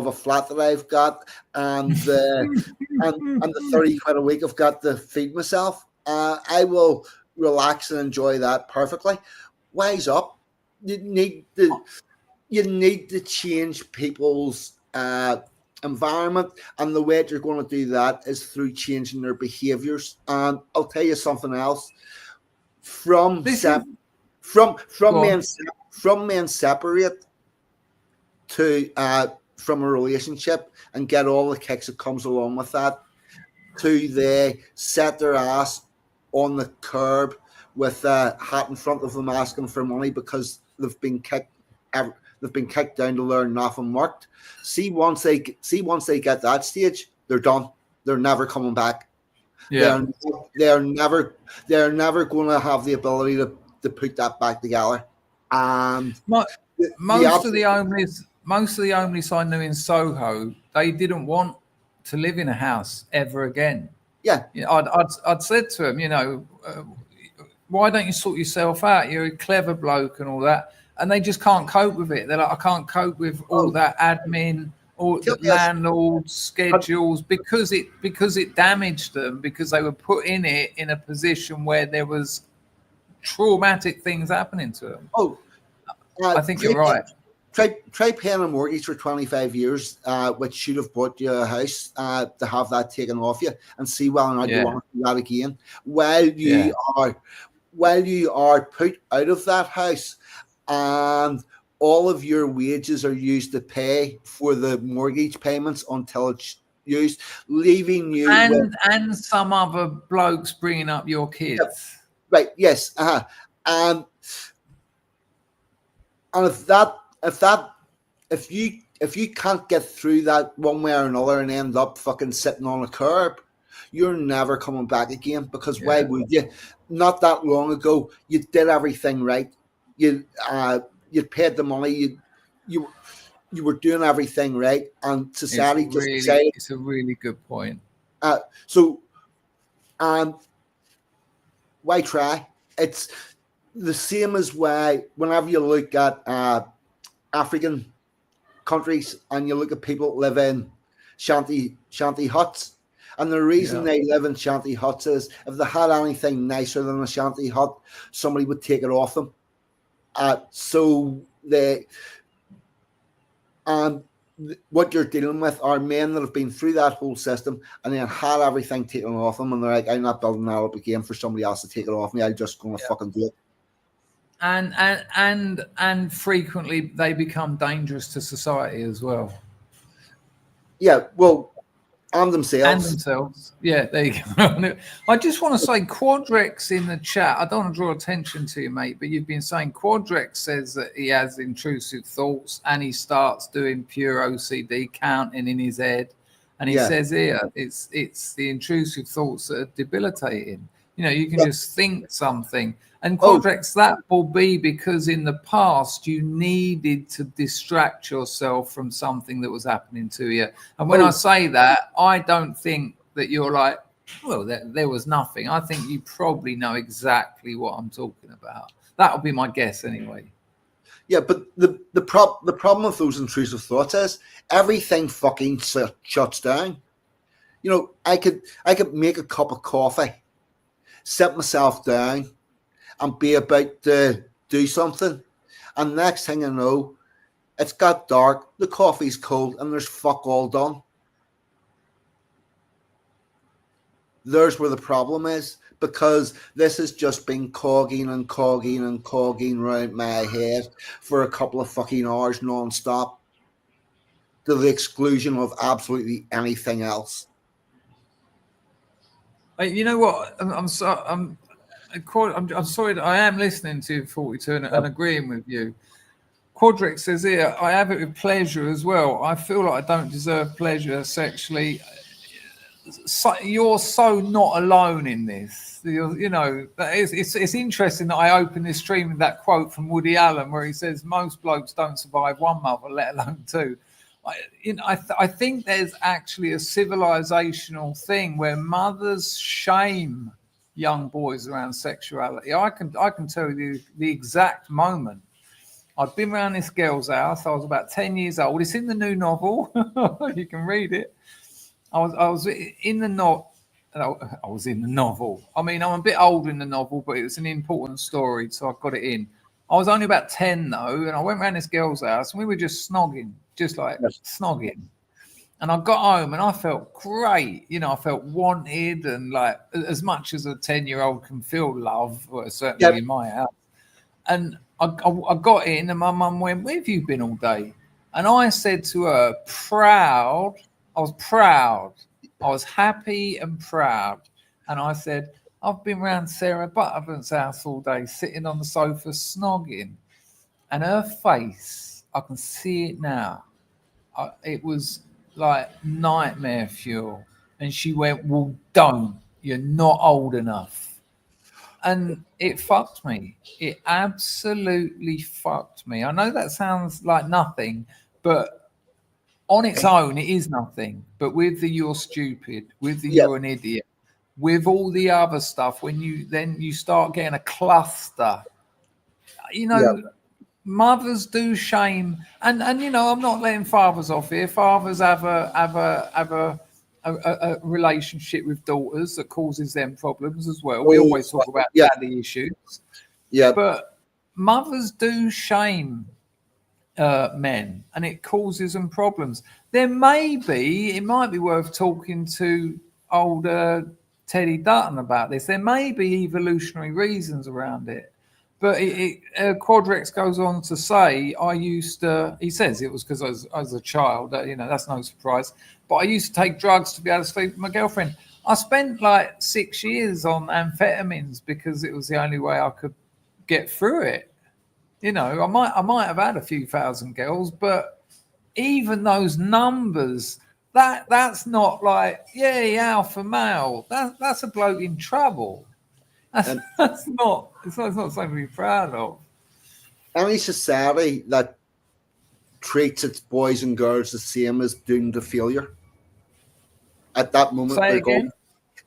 a flat that I've got, and the 30 quid a week I've got to feed myself. I will relax and enjoy that perfectly. Wise up. You need to change people's environment, and the way that you're going to do that is through changing their behaviors. And I'll tell you something else. From men separate to from a relationship and get all the kicks that comes along with that, to they set their ass on the curb with a hat in front of them asking for money because they've been kicked down to learn nothing worked. See, once they get that stage, they're done. They're never coming back. Yeah, they're never going to have the ability to put that back together. And most of the homeless I knew in Soho, they didn't want to live in a house ever again. Yeah. I'd said to him, why don't you sort yourself out? You're a clever bloke and all that. And they just can't cope with it. They're like, I can't cope with all that admin, all the landlord schedules, because it damaged them, because they were put in it in a position where there was traumatic things happening to them. I think you're right. Try paying a mortgage for 25 years, which should have bought you a house, to have that taken off you, and see whether or not you want to do that again. While you are put out of that house, and all of your wages are used to pay for the mortgage payments until it's used, leaving you and some other blokes bringing up your kids. Yep. Right? Yes. And if you can't get through that one way or another and end up fucking sitting on a curb, you're never coming back again. Because why would you? Not that long ago, you did everything right. You paid the money. You were doing everything right, and society decided. It's a really good point. Why try? It's the same as why whenever you look at African countries and you look at people that live in shanty huts, and the reason they live in shanty huts is if they had anything nicer than a shanty hut, somebody would take it off them. What you're dealing with are men that have been through that whole system and then had everything taken off them, and they're like, I'm not building that up again for somebody else to take it off me. I'm just going to fucking do it. And frequently they become dangerous to society as well. Yeah, well, and themselves. Yeah, there you go. I just want to say, Quadrex in the chat, I don't want to draw attention to you, mate, but you've been saying Quadrex says that he has intrusive thoughts and he starts doing pure OCD counting in his head. And he says here, it's the intrusive thoughts that are debilitating. You can just think something. And Quadrex, that will be because in the past you needed to distract yourself from something that was happening to you. And when I say that, I don't think that you're like, well, there was nothing. I think you probably know exactly what I'm talking about. That'll be my guess anyway. Yeah, but the problem with those intrusive thoughts is everything fucking shuts down. I could make a cup of coffee, sit myself down, and be about to do something, and next thing I know, it's got dark, the coffee's cold, and there's fuck all done. There's where the problem is, because this has just been cogging around my head for a couple of fucking hours non-stop, to the exclusion of absolutely anything else. You know what? I'm sorry that I am listening to 42 and agreeing with you. Quadrex says here, I have it with pleasure as well. I feel like I don't deserve pleasure sexually. So, you're so not alone in this. It's interesting that I opened this stream with that quote from Woody Allen where he says most blokes don't survive one mother, let alone two. I think there's actually a civilizational thing where mothers shame young boys around sexuality. I can tell you the exact moment. I'd been around this girl's house. I was about 10 years old. It's in the new novel. You can read it. I was in the I was in the novel. I mean, I'm a bit old in the novel, but it was an important story, so I got it in. I was only about 10 though, and I went around this girl's house and we were just snogging, snogging. And I got home and I felt great. I felt wanted, and like as much as a 10-year-old can feel love, or certainly in my house. And I got in and my mum went, where have you been all day? And I said to her, proud. I was proud. I was happy and proud. And I said, I've been round Sarah Butterfield's house all day, sitting on the sofa snogging. And her face, I can see it now. It was like nightmare fuel. And she went, well, don't. You're not old enough. And it fucked me. It absolutely fucked me. I know that sounds like nothing, but on its own, it is nothing. But with the you're stupid, with the you're an idiot, with all the other stuff, when you start getting a cluster, mothers do shame, and I'm not letting fathers off here. Fathers have a relationship with daughters that causes them problems as well. We always talk about daddy issues, but mothers do shame men, and it causes them problems. It might be worth talking to older Teddy Dutton about this. There may be evolutionary reasons around it. But Quadrex goes on to say, he says it was because I was a child, that's no surprise. But I used to take drugs to be able to sleep with my girlfriend. I spent like 6 years on amphetamines because it was the only way I could get through it. I might have had a few thousand girls, but even those numbers, that's not like, alpha male. That's a bloke in trouble. It's not something to be proud of. Any society that treats its boys and girls the same is doomed to failure. At that moment, Say again?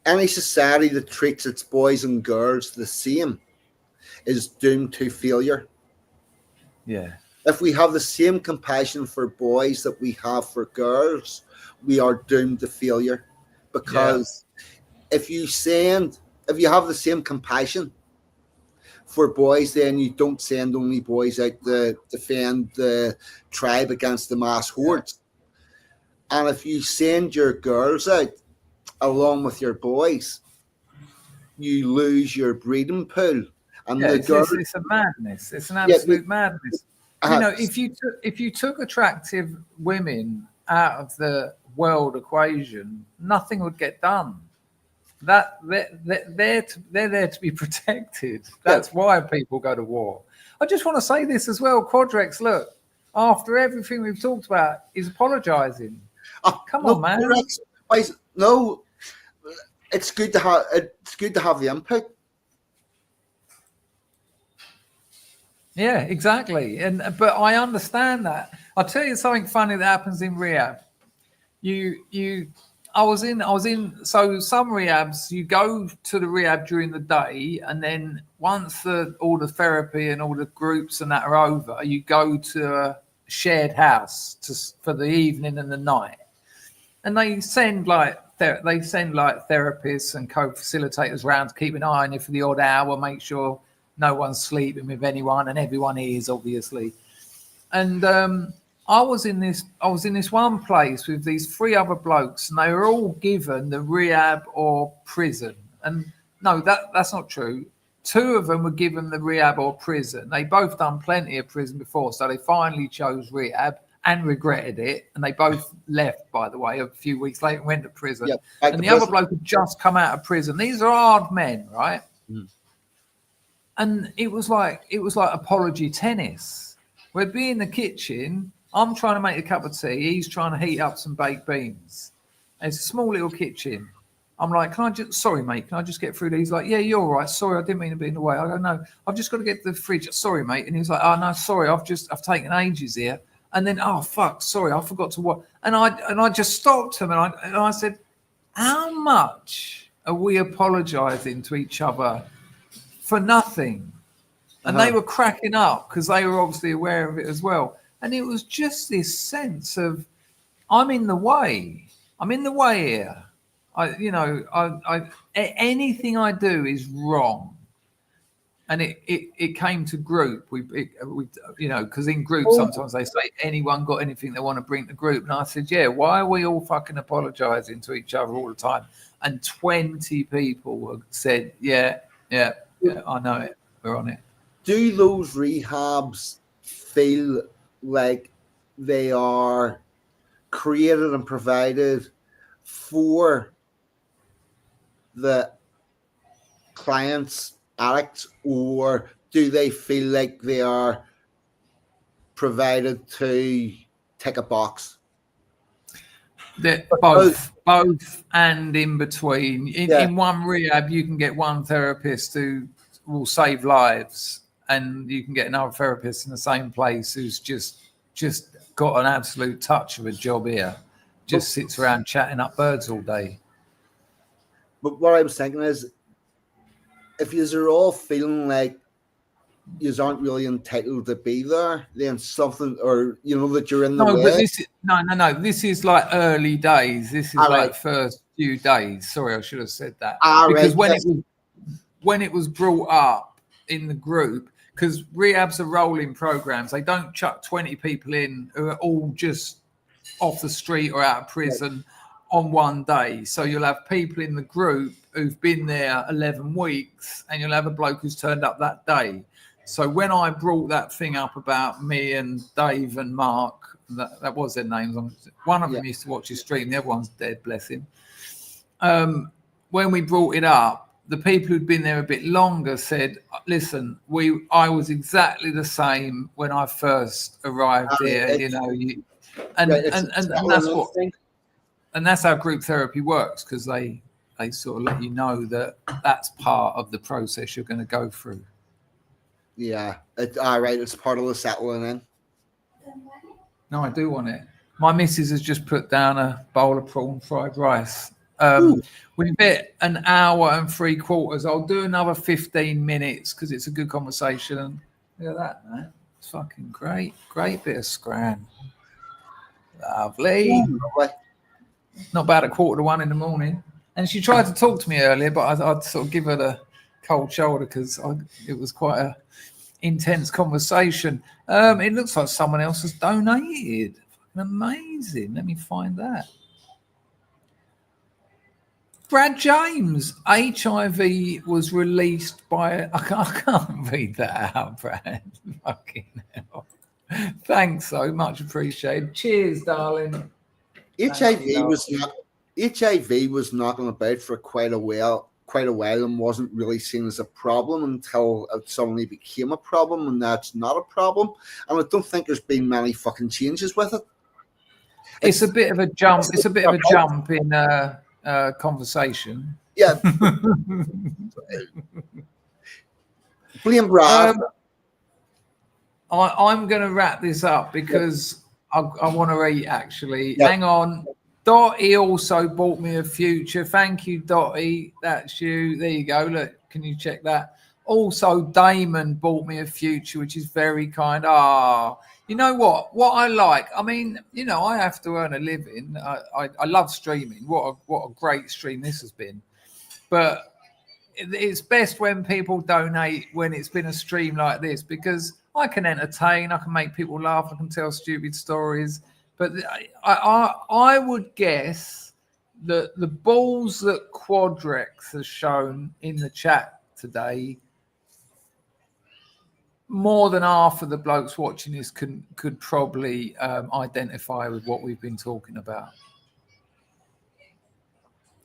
Any society that treats its boys and girls the same is doomed to failure. Yeah. If we have the same compassion for boys that we have for girls, we are doomed to failure. Because if you have the same compassion for boys, then you don't send only boys out to defend the tribe against the mass hordes. And if you send your girls out along with your boys, you lose your breeding pool. And it's a madness. It's an absolute madness. If you took attractive women out of the world equation, nothing would get done. They're there to be protected. That's why people go to war. I just want to say this as well. Quadrex, look, after everything we've talked about, he's apologising. Come on, man. No, it's good to have the input. Yeah, exactly. But I understand that. I'll tell you something funny that happens in rehab. I was in so some rehabs, you go to the rehab during the day, and then once all the therapy and all the groups and that are over, you go to a shared house for the evening and the night. And they send therapists and co-facilitators around to keep an eye on you for the odd hour, make sure no one's sleeping with anyone, and everyone is, obviously. And I was in this one place with these 3 other blokes, and they were all given the rehab or prison. And no, that's not true. 2 of them were given the rehab or prison. They both done plenty of prison before, so they finally chose rehab and regretted it. And they both left, by the way, a few weeks later and went to prison. Yep, and the other bloke had just come out of prison. These are hard men, right? Mm. And it was like apology tennis. We'd be in the kitchen. I'm trying to make a cup of tea. He's trying to heat up some baked beans. It's a small little kitchen. I'm like, sorry, mate, can I just get through these? He's like, yeah, you're all right. Sorry, I didn't mean to be in the way. I go, no, I've just got to get to the fridge. Sorry, mate. And he's like, oh, no, sorry, I've taken ages here. And then, oh, fuck, sorry, I forgot to what. And I just stopped him and I said, how much are we apologizing to each other for nothing? And they were cracking up because they were obviously aware of it as well. And it was just this sense of, I'm in the way. I'm in the way here. Anything I do is wrong. And it came to group. We because in group sometimes they say anyone got anything they want to bring to group. And I said, yeah, why are we all fucking apologizing to each other all the time? And 20 people said, yeah, I know it. We're on it. Do those rehabs feel like they are created and provided for the client's addicts, or do they feel like they are provided to tick a box? Both and in between. In one rehab, you can get one therapist who will save lives, and you can get another therapist in the same place who's just got an absolute touch of a job here, just sits around chatting up birds all day. But what I was thinking is, if you're all feeling like you aren't really entitled to be there, then something, or that you're in the way. But this is no. This is like early days. This is Right. first few days. Sorry, I should have said that. Right. Because when it was brought up in the group, because rehabs are rolling programs, they don't chuck 20 people in who are all just off the street or out of prison on one day. So you'll have people in the group who've been there 11 weeks, and you'll have a bloke who's turned up that day. So when I brought that thing up about me and Dave and Mark, that was their names. One of them used to watch his stream. The other one's dead, bless him. When we brought it up, the people who'd been there a bit longer said, listen, I was exactly the same when I first arrived here, and that's how group therapy works, because they sort of let you know that that's part of the process you're going to go through. Yeah, all right. It's part of the settling in. No, I do want it. My missus has just put down a bowl of prawn fried rice. We've hit an hour and 3/4. I'll do another 15 minutes because it's a good conversation. Look at that, man. It's fucking great. Great bit of scran. Lovely. Not bad at 1:45 in the morning. And she tried to talk to me earlier, but I'd sort of give her the cold shoulder because it was quite a intense conversation. It looks like someone else has donated. Fucking amazing. Let me find that. Brad James, HIV was released by... I can't read that out, Brad. Fucking hell. Thanks so much, appreciated. Cheers, darling. HIV was knocking about for quite a while and wasn't really seen as a problem until it suddenly became a problem, and that's not a problem. And I don't think there's been many fucking changes with it. It's a bit of a jump. It's a bit of a jump in conversation. Yeah. Blame Brad. I'm going to wrap this up because I want to eat, actually. Yep. Hang on. Dottie also bought me a future. Thank you, Dottie. That's you. There you go. Look, can you check that? Also, Damon bought me a future, which is very kind. You know what? What I like, I mean, I have to earn a living. I love streaming. What a great stream this has been. But it's best when people donate when it's been a stream like this, because I can entertain, I can make people laugh, I can tell stupid stories. But I would guess that the balls that Quadrex has shown in the chat today, more than half of the blokes watching this could probably identify with what we've been talking about.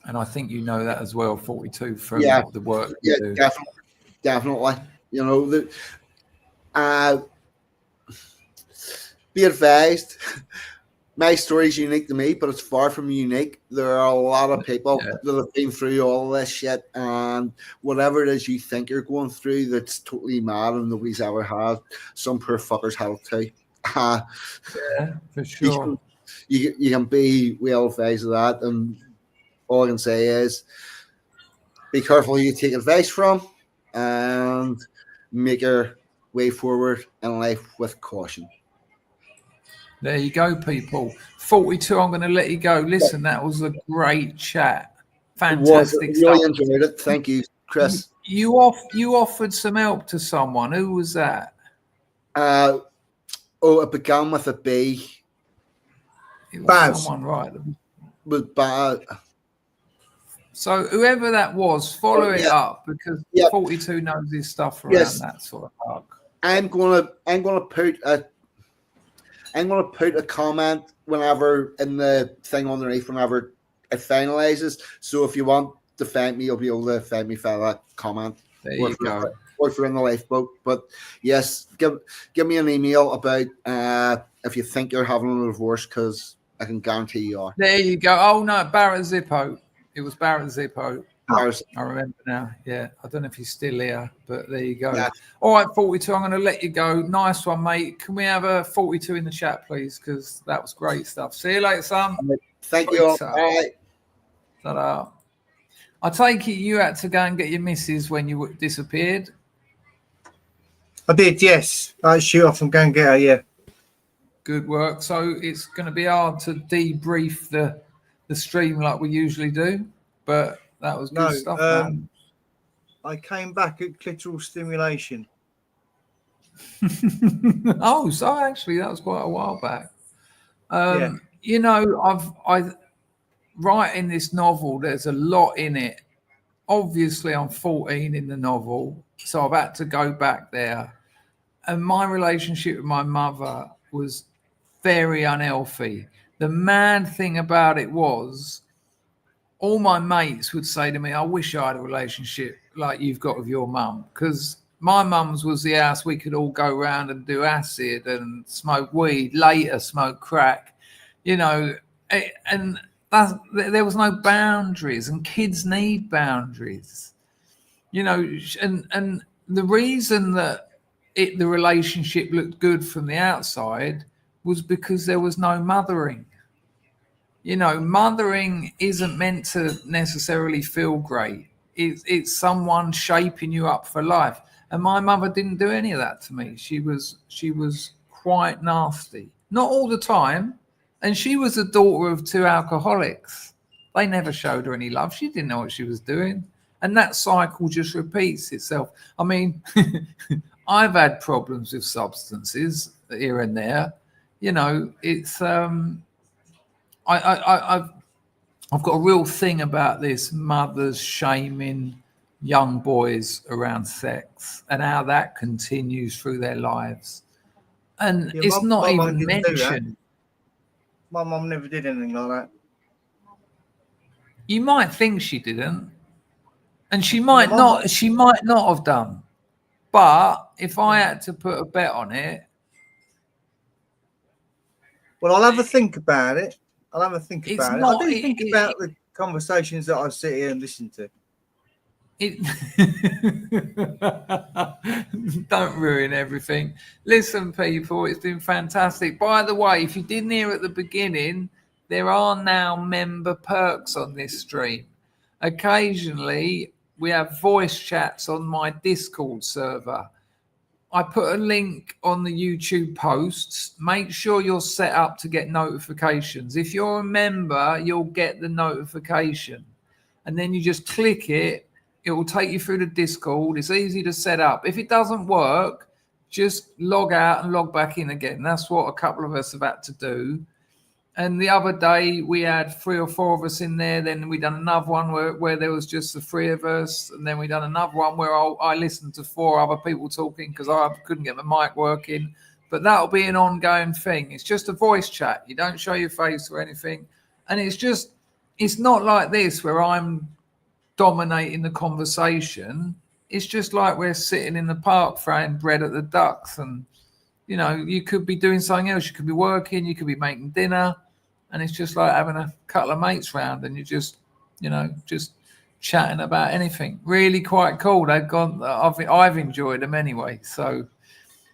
And I think you know that as well, 42, from the work you do. Definitely. Be advised, my story is unique to me, but it's far from unique. There are a lot of people that have been through all this shit, and whatever it is you think you're going through that's totally mad and nobody's ever had, some poor fuckers have it too. Yeah, for sure. You can be well advised of that, and all I can say is be careful who you take advice from and make your way forward in life with caution. There you go, people. 42, I'm going to let you go. Listen, that was a great chat. Fantastic stuff. Really enjoyed it. Thank you, Chris. You offered some help to someone. Who was that? It began with a B. It was someone, right? With bad. So whoever that was, follow it up, because 42 knows his stuff around that sort of arc. I'm gonna put a comment whenever in the thing underneath whenever it finalizes. So if you want to thank me, you'll be able to thank me for that comment. There you go. Or if you're in the lifeboat. But yes, give me an email about if you think you're having a divorce, because I can guarantee you are. There you go. Oh no, Barrett Zippo. It was Barrett Zippo. I remember now. Yeah, I don't know if he's still here, but there you go. Yeah. All right, 42. I'm going to let you go. Nice one, mate. Can we have a 42 in the chat, please? Because that was great stuff. See you later, son. Thank you. All. Bye. Ta-da. I take it you had to go and get your missus when you disappeared. I did, yes. I shoot off and go and get her, yeah. Good work. So it's going to be hard to debrief the stream like we usually do, but that was good stuff, man. I came back at clitoral stimulation. Oh, so actually that was quite a while back. Yeah. You know, I writing this novel, there's a lot in it. Obviously, I'm 14 in the novel, so I've had to go back there. And my relationship with my mother was very unhealthy. The mad thing about it was all my mates would say to me, I wish I had a relationship like you've got with your mum, because my mum's was the house we could all go round and do acid and smoke weed, later smoke crack, you know, and there was no boundaries, and kids need boundaries, you know, and the reason that the relationship looked good from the outside was because there was no mothering. You know, mothering isn't meant to necessarily feel great. It's someone shaping you up for life. And my mother didn't do any of that to me. She was quite nasty. Not all the time. And she was the daughter of 2 alcoholics. They never showed her any love. She didn't know what she was doing. And that cycle just repeats itself. I mean, I've had problems with substances here and there. You know, it's I've got a real thing about this mothers shaming young boys around sex and how that continues through their lives. And Yeah, it's not my mum even didn't do that. mentioned. My mum never did anything like that. You might think she didn't, and she might not have done. But if I had to put a bet on it, well, I'll have a think about it. I do think about the conversations that I sit here and listen to. Don't ruin everything. Listen, people, it's been fantastic. By the way, if you didn't hear at the beginning, there are now member perks on this stream. Occasionally, we have voice chats on my Discord server. I put a link on the YouTube posts. Make sure you're set up to get notifications. If you're a member, you'll get the notification. And then you just click it. It will take you through the Discord. It's easy to set up. If it doesn't work, just log out and log back in again. That's what a couple of us have had to do. And the other day we had 3 or 4 of us in there. Then we done another one where there was just the 3 of us. And then we done another one where I listened to 4 other people talking because I couldn't get the mic working. But that'll be an ongoing thing. It's just a voice chat. You don't show your face or anything. And it's not like this where I'm dominating the conversation. It's just like we're sitting in the park throwing bread at the ducks, and you know, you could be doing something else. You could be working, you could be making dinner, and it's just like having a couple of mates round and you just, you know, just chatting about anything. Really quite cool. I've enjoyed them anyway. So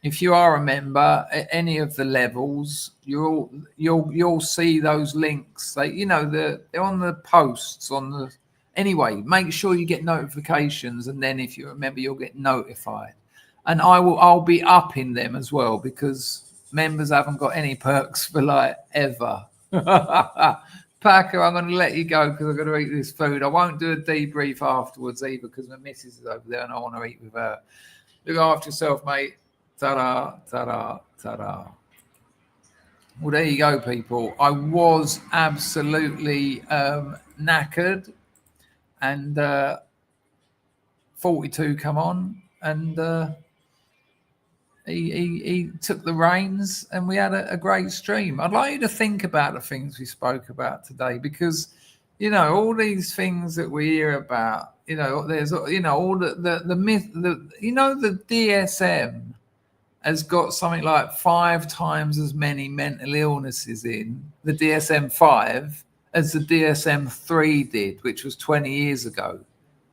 if you are a member at any of the levels, you'll see those links. They're on the posts on the. Anyway, make sure you get notifications, and then if you're a member, you'll get notified. And I'll be up in them as well, because members haven't got any perks for like ever. Packer, I'm going to let you go because I've got to eat this food. I won't do a debrief afterwards either because my missus is over there and I want to eat with her. Look after yourself, mate. Ta-da, ta-da, ta-da. Well, there you go, people. I was absolutely knackered, and 42 come on, and he took the reins, and we had a great stream. I'd like you to think about the things we spoke about today, because, you know, all these things that we hear about, you know, there's, you know, all the myth, the DSM has got something like 5 times as many mental illnesses in the DSM-5 as the DSM-3 did, which was 20 years ago.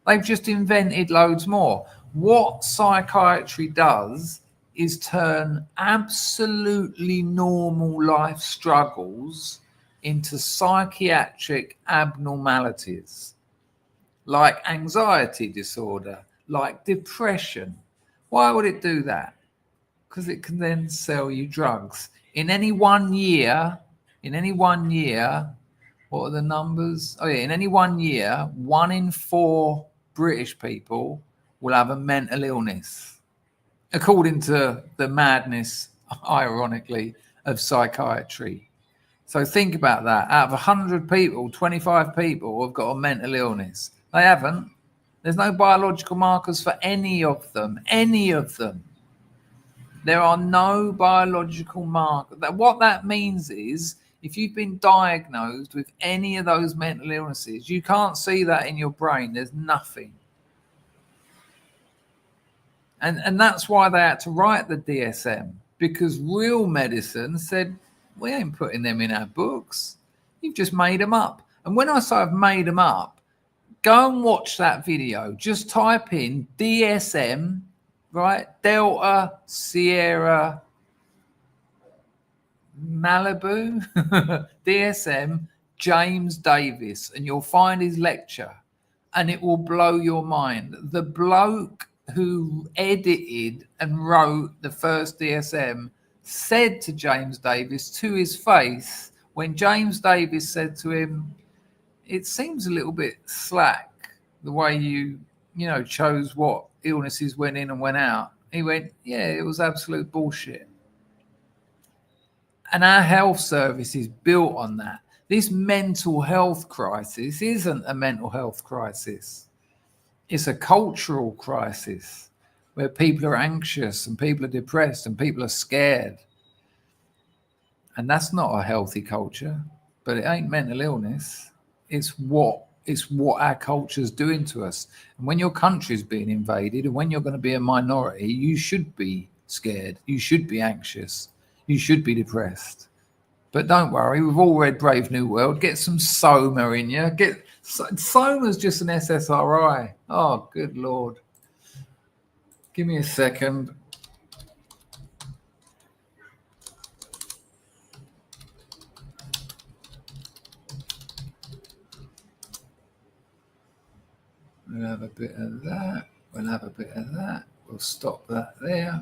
They've just invented loads more. What psychiatry does is turn absolutely normal life struggles into psychiatric abnormalities. like anxiety disorder, like depression. Why would it do that? Because it can then sell you drugs. In any 1 year, what are the numbers? Oh yeah, in any 1 year, 1 in 4 British people will have a mental illness, according to the madness, ironically, of psychiatry. So think about that. Out of 100 people, 25 people have got a mental illness. They haven't. There's no biological markers for any of them. Any of them. There are no biological markers. What that means is, if you've been diagnosed with any of those mental illnesses, you can't see that in your brain. There's nothing. And that's why they had to write the DSM, because real medicine said, we ain't putting them in our books. You've just made them up. And when I say I've made them up, go and watch that video. Just type in DSM, right? Delta Sierra Malibu, DSM James Davis, and you'll find his lecture, and it will blow your mind. The bloke who edited and wrote the first DSM said to James Davis to his face, when James Davis said to him, it seems a little bit slack the way you chose what illnesses went in and went out. He went, yeah, it was absolute bullshit. And our health service is built on that. This mental health crisis isn't a mental health crisis. It's a cultural crisis where people are anxious and people are depressed and people are scared. And that's not a healthy culture, but it ain't mental illness. It's what our culture's doing to us. And when your country's being invaded and when you're going to be a minority, you should be scared. You should be anxious. You should be depressed. But don't worry, we've all read Brave New World. Get some Soma in you. Soma's just an SSRI. Oh, good Lord. Give me a second. We'll have a bit of that. We'll have a bit of that. We'll stop that there.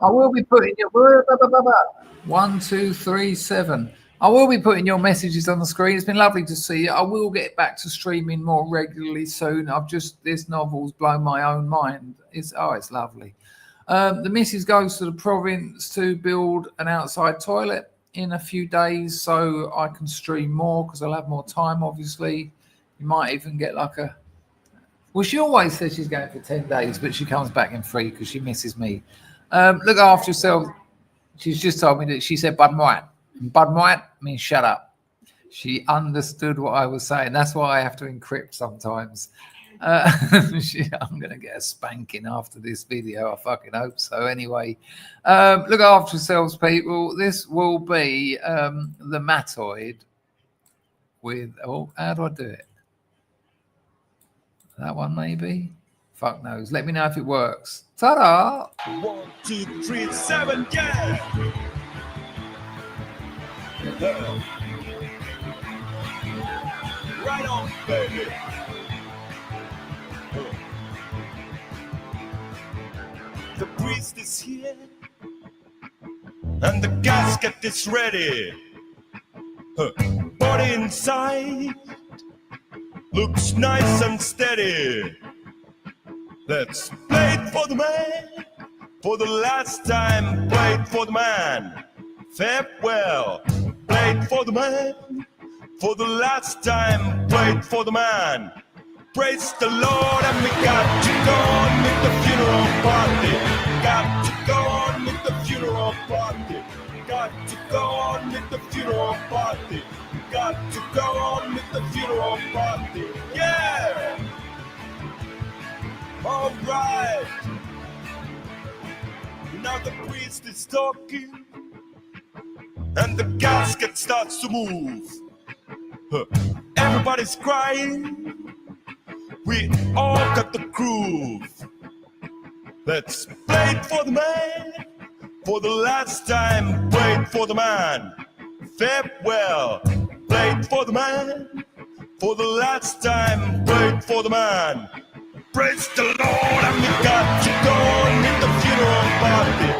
I will be putting your 1, 2, 3, 7. I will be putting your messages on the screen. It's been lovely to see you. I will get back to streaming more regularly soon. This novel's blown my own mind. It's lovely. The missus goes to the province to build an outside toilet in a few days, so I can stream more because I'll have more time. Obviously, you might even get well, she always says she's going for 10 days, but she comes back in 3 because she misses me. Look after yourself. She's just told me that she said Bud White. Bud White means shut up. She understood what I was saying. That's why I have to encrypt sometimes. I'm going to get a spanking after this video. I fucking hope so. Anyway, look after yourselves, people. This will be the Matoid with, how do I do it? That one maybe? Fuck knows. Let me know if it works. Ta-da! 1, 2, 3, 7, yeah! Right on, baby! The priest is here, and the casket is ready. Body inside looks nice and steady. Let's play it for the man, for the last time. Play it for the man. Farewell. Play it for the man, for the last time. Play it for the man. Praise the Lord, and we got to go on with the funeral party. Got to go on with the funeral party. Got to go on with the funeral party. Got to go on with the funeral party. Yeah! All right. Now the priest is talking, and the casket starts to move. Everybody's crying. We all got the groove. Let's play it for the man, for the last time. Play it for the man. Farewell. Play it for the man, For the last time, wait for the man. Praise the Lord, and we got to go on with the funeral party.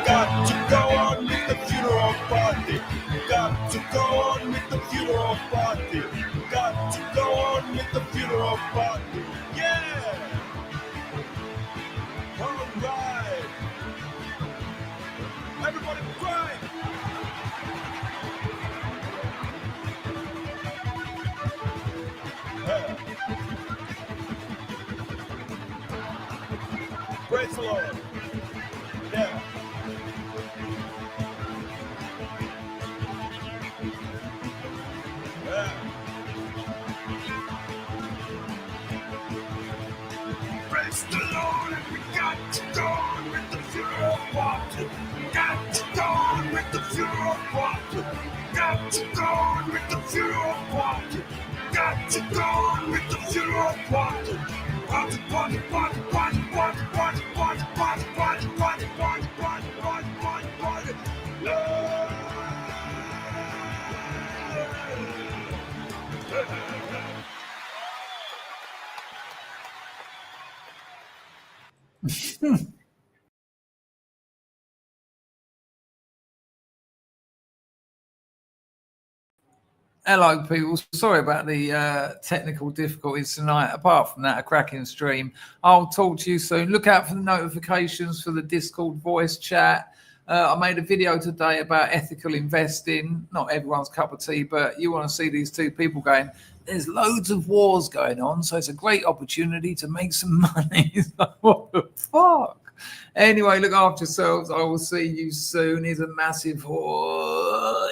Got to go on with the funeral party. Got to go on with the funeral party. Got to go on with the funeral party. Yeah! All right! Everybody cry! Yeah. Praise the Lord. Yeah. Yeah. Praise the Lord, and we got to go on with the funeral party. Got to go on with the funeral party. Got to go on with the funeral party. Got to go on with the funeral party. Party, party, party, party, party, party, party, party, party, party, party, party, party, party, party. Hello, people. Sorry about the technical difficulties tonight. Apart from that, a cracking stream. I'll talk to you soon. Look out for the notifications for the Discord voice chat. I made a video today about ethical investing. Not everyone's cup of tea, but you want to see these two people going, there's loads of wars going on, so it's a great opportunity to make some money. It's like, what the fuck? Anyway, look after yourselves. I will see you soon. Here's a massive hoita.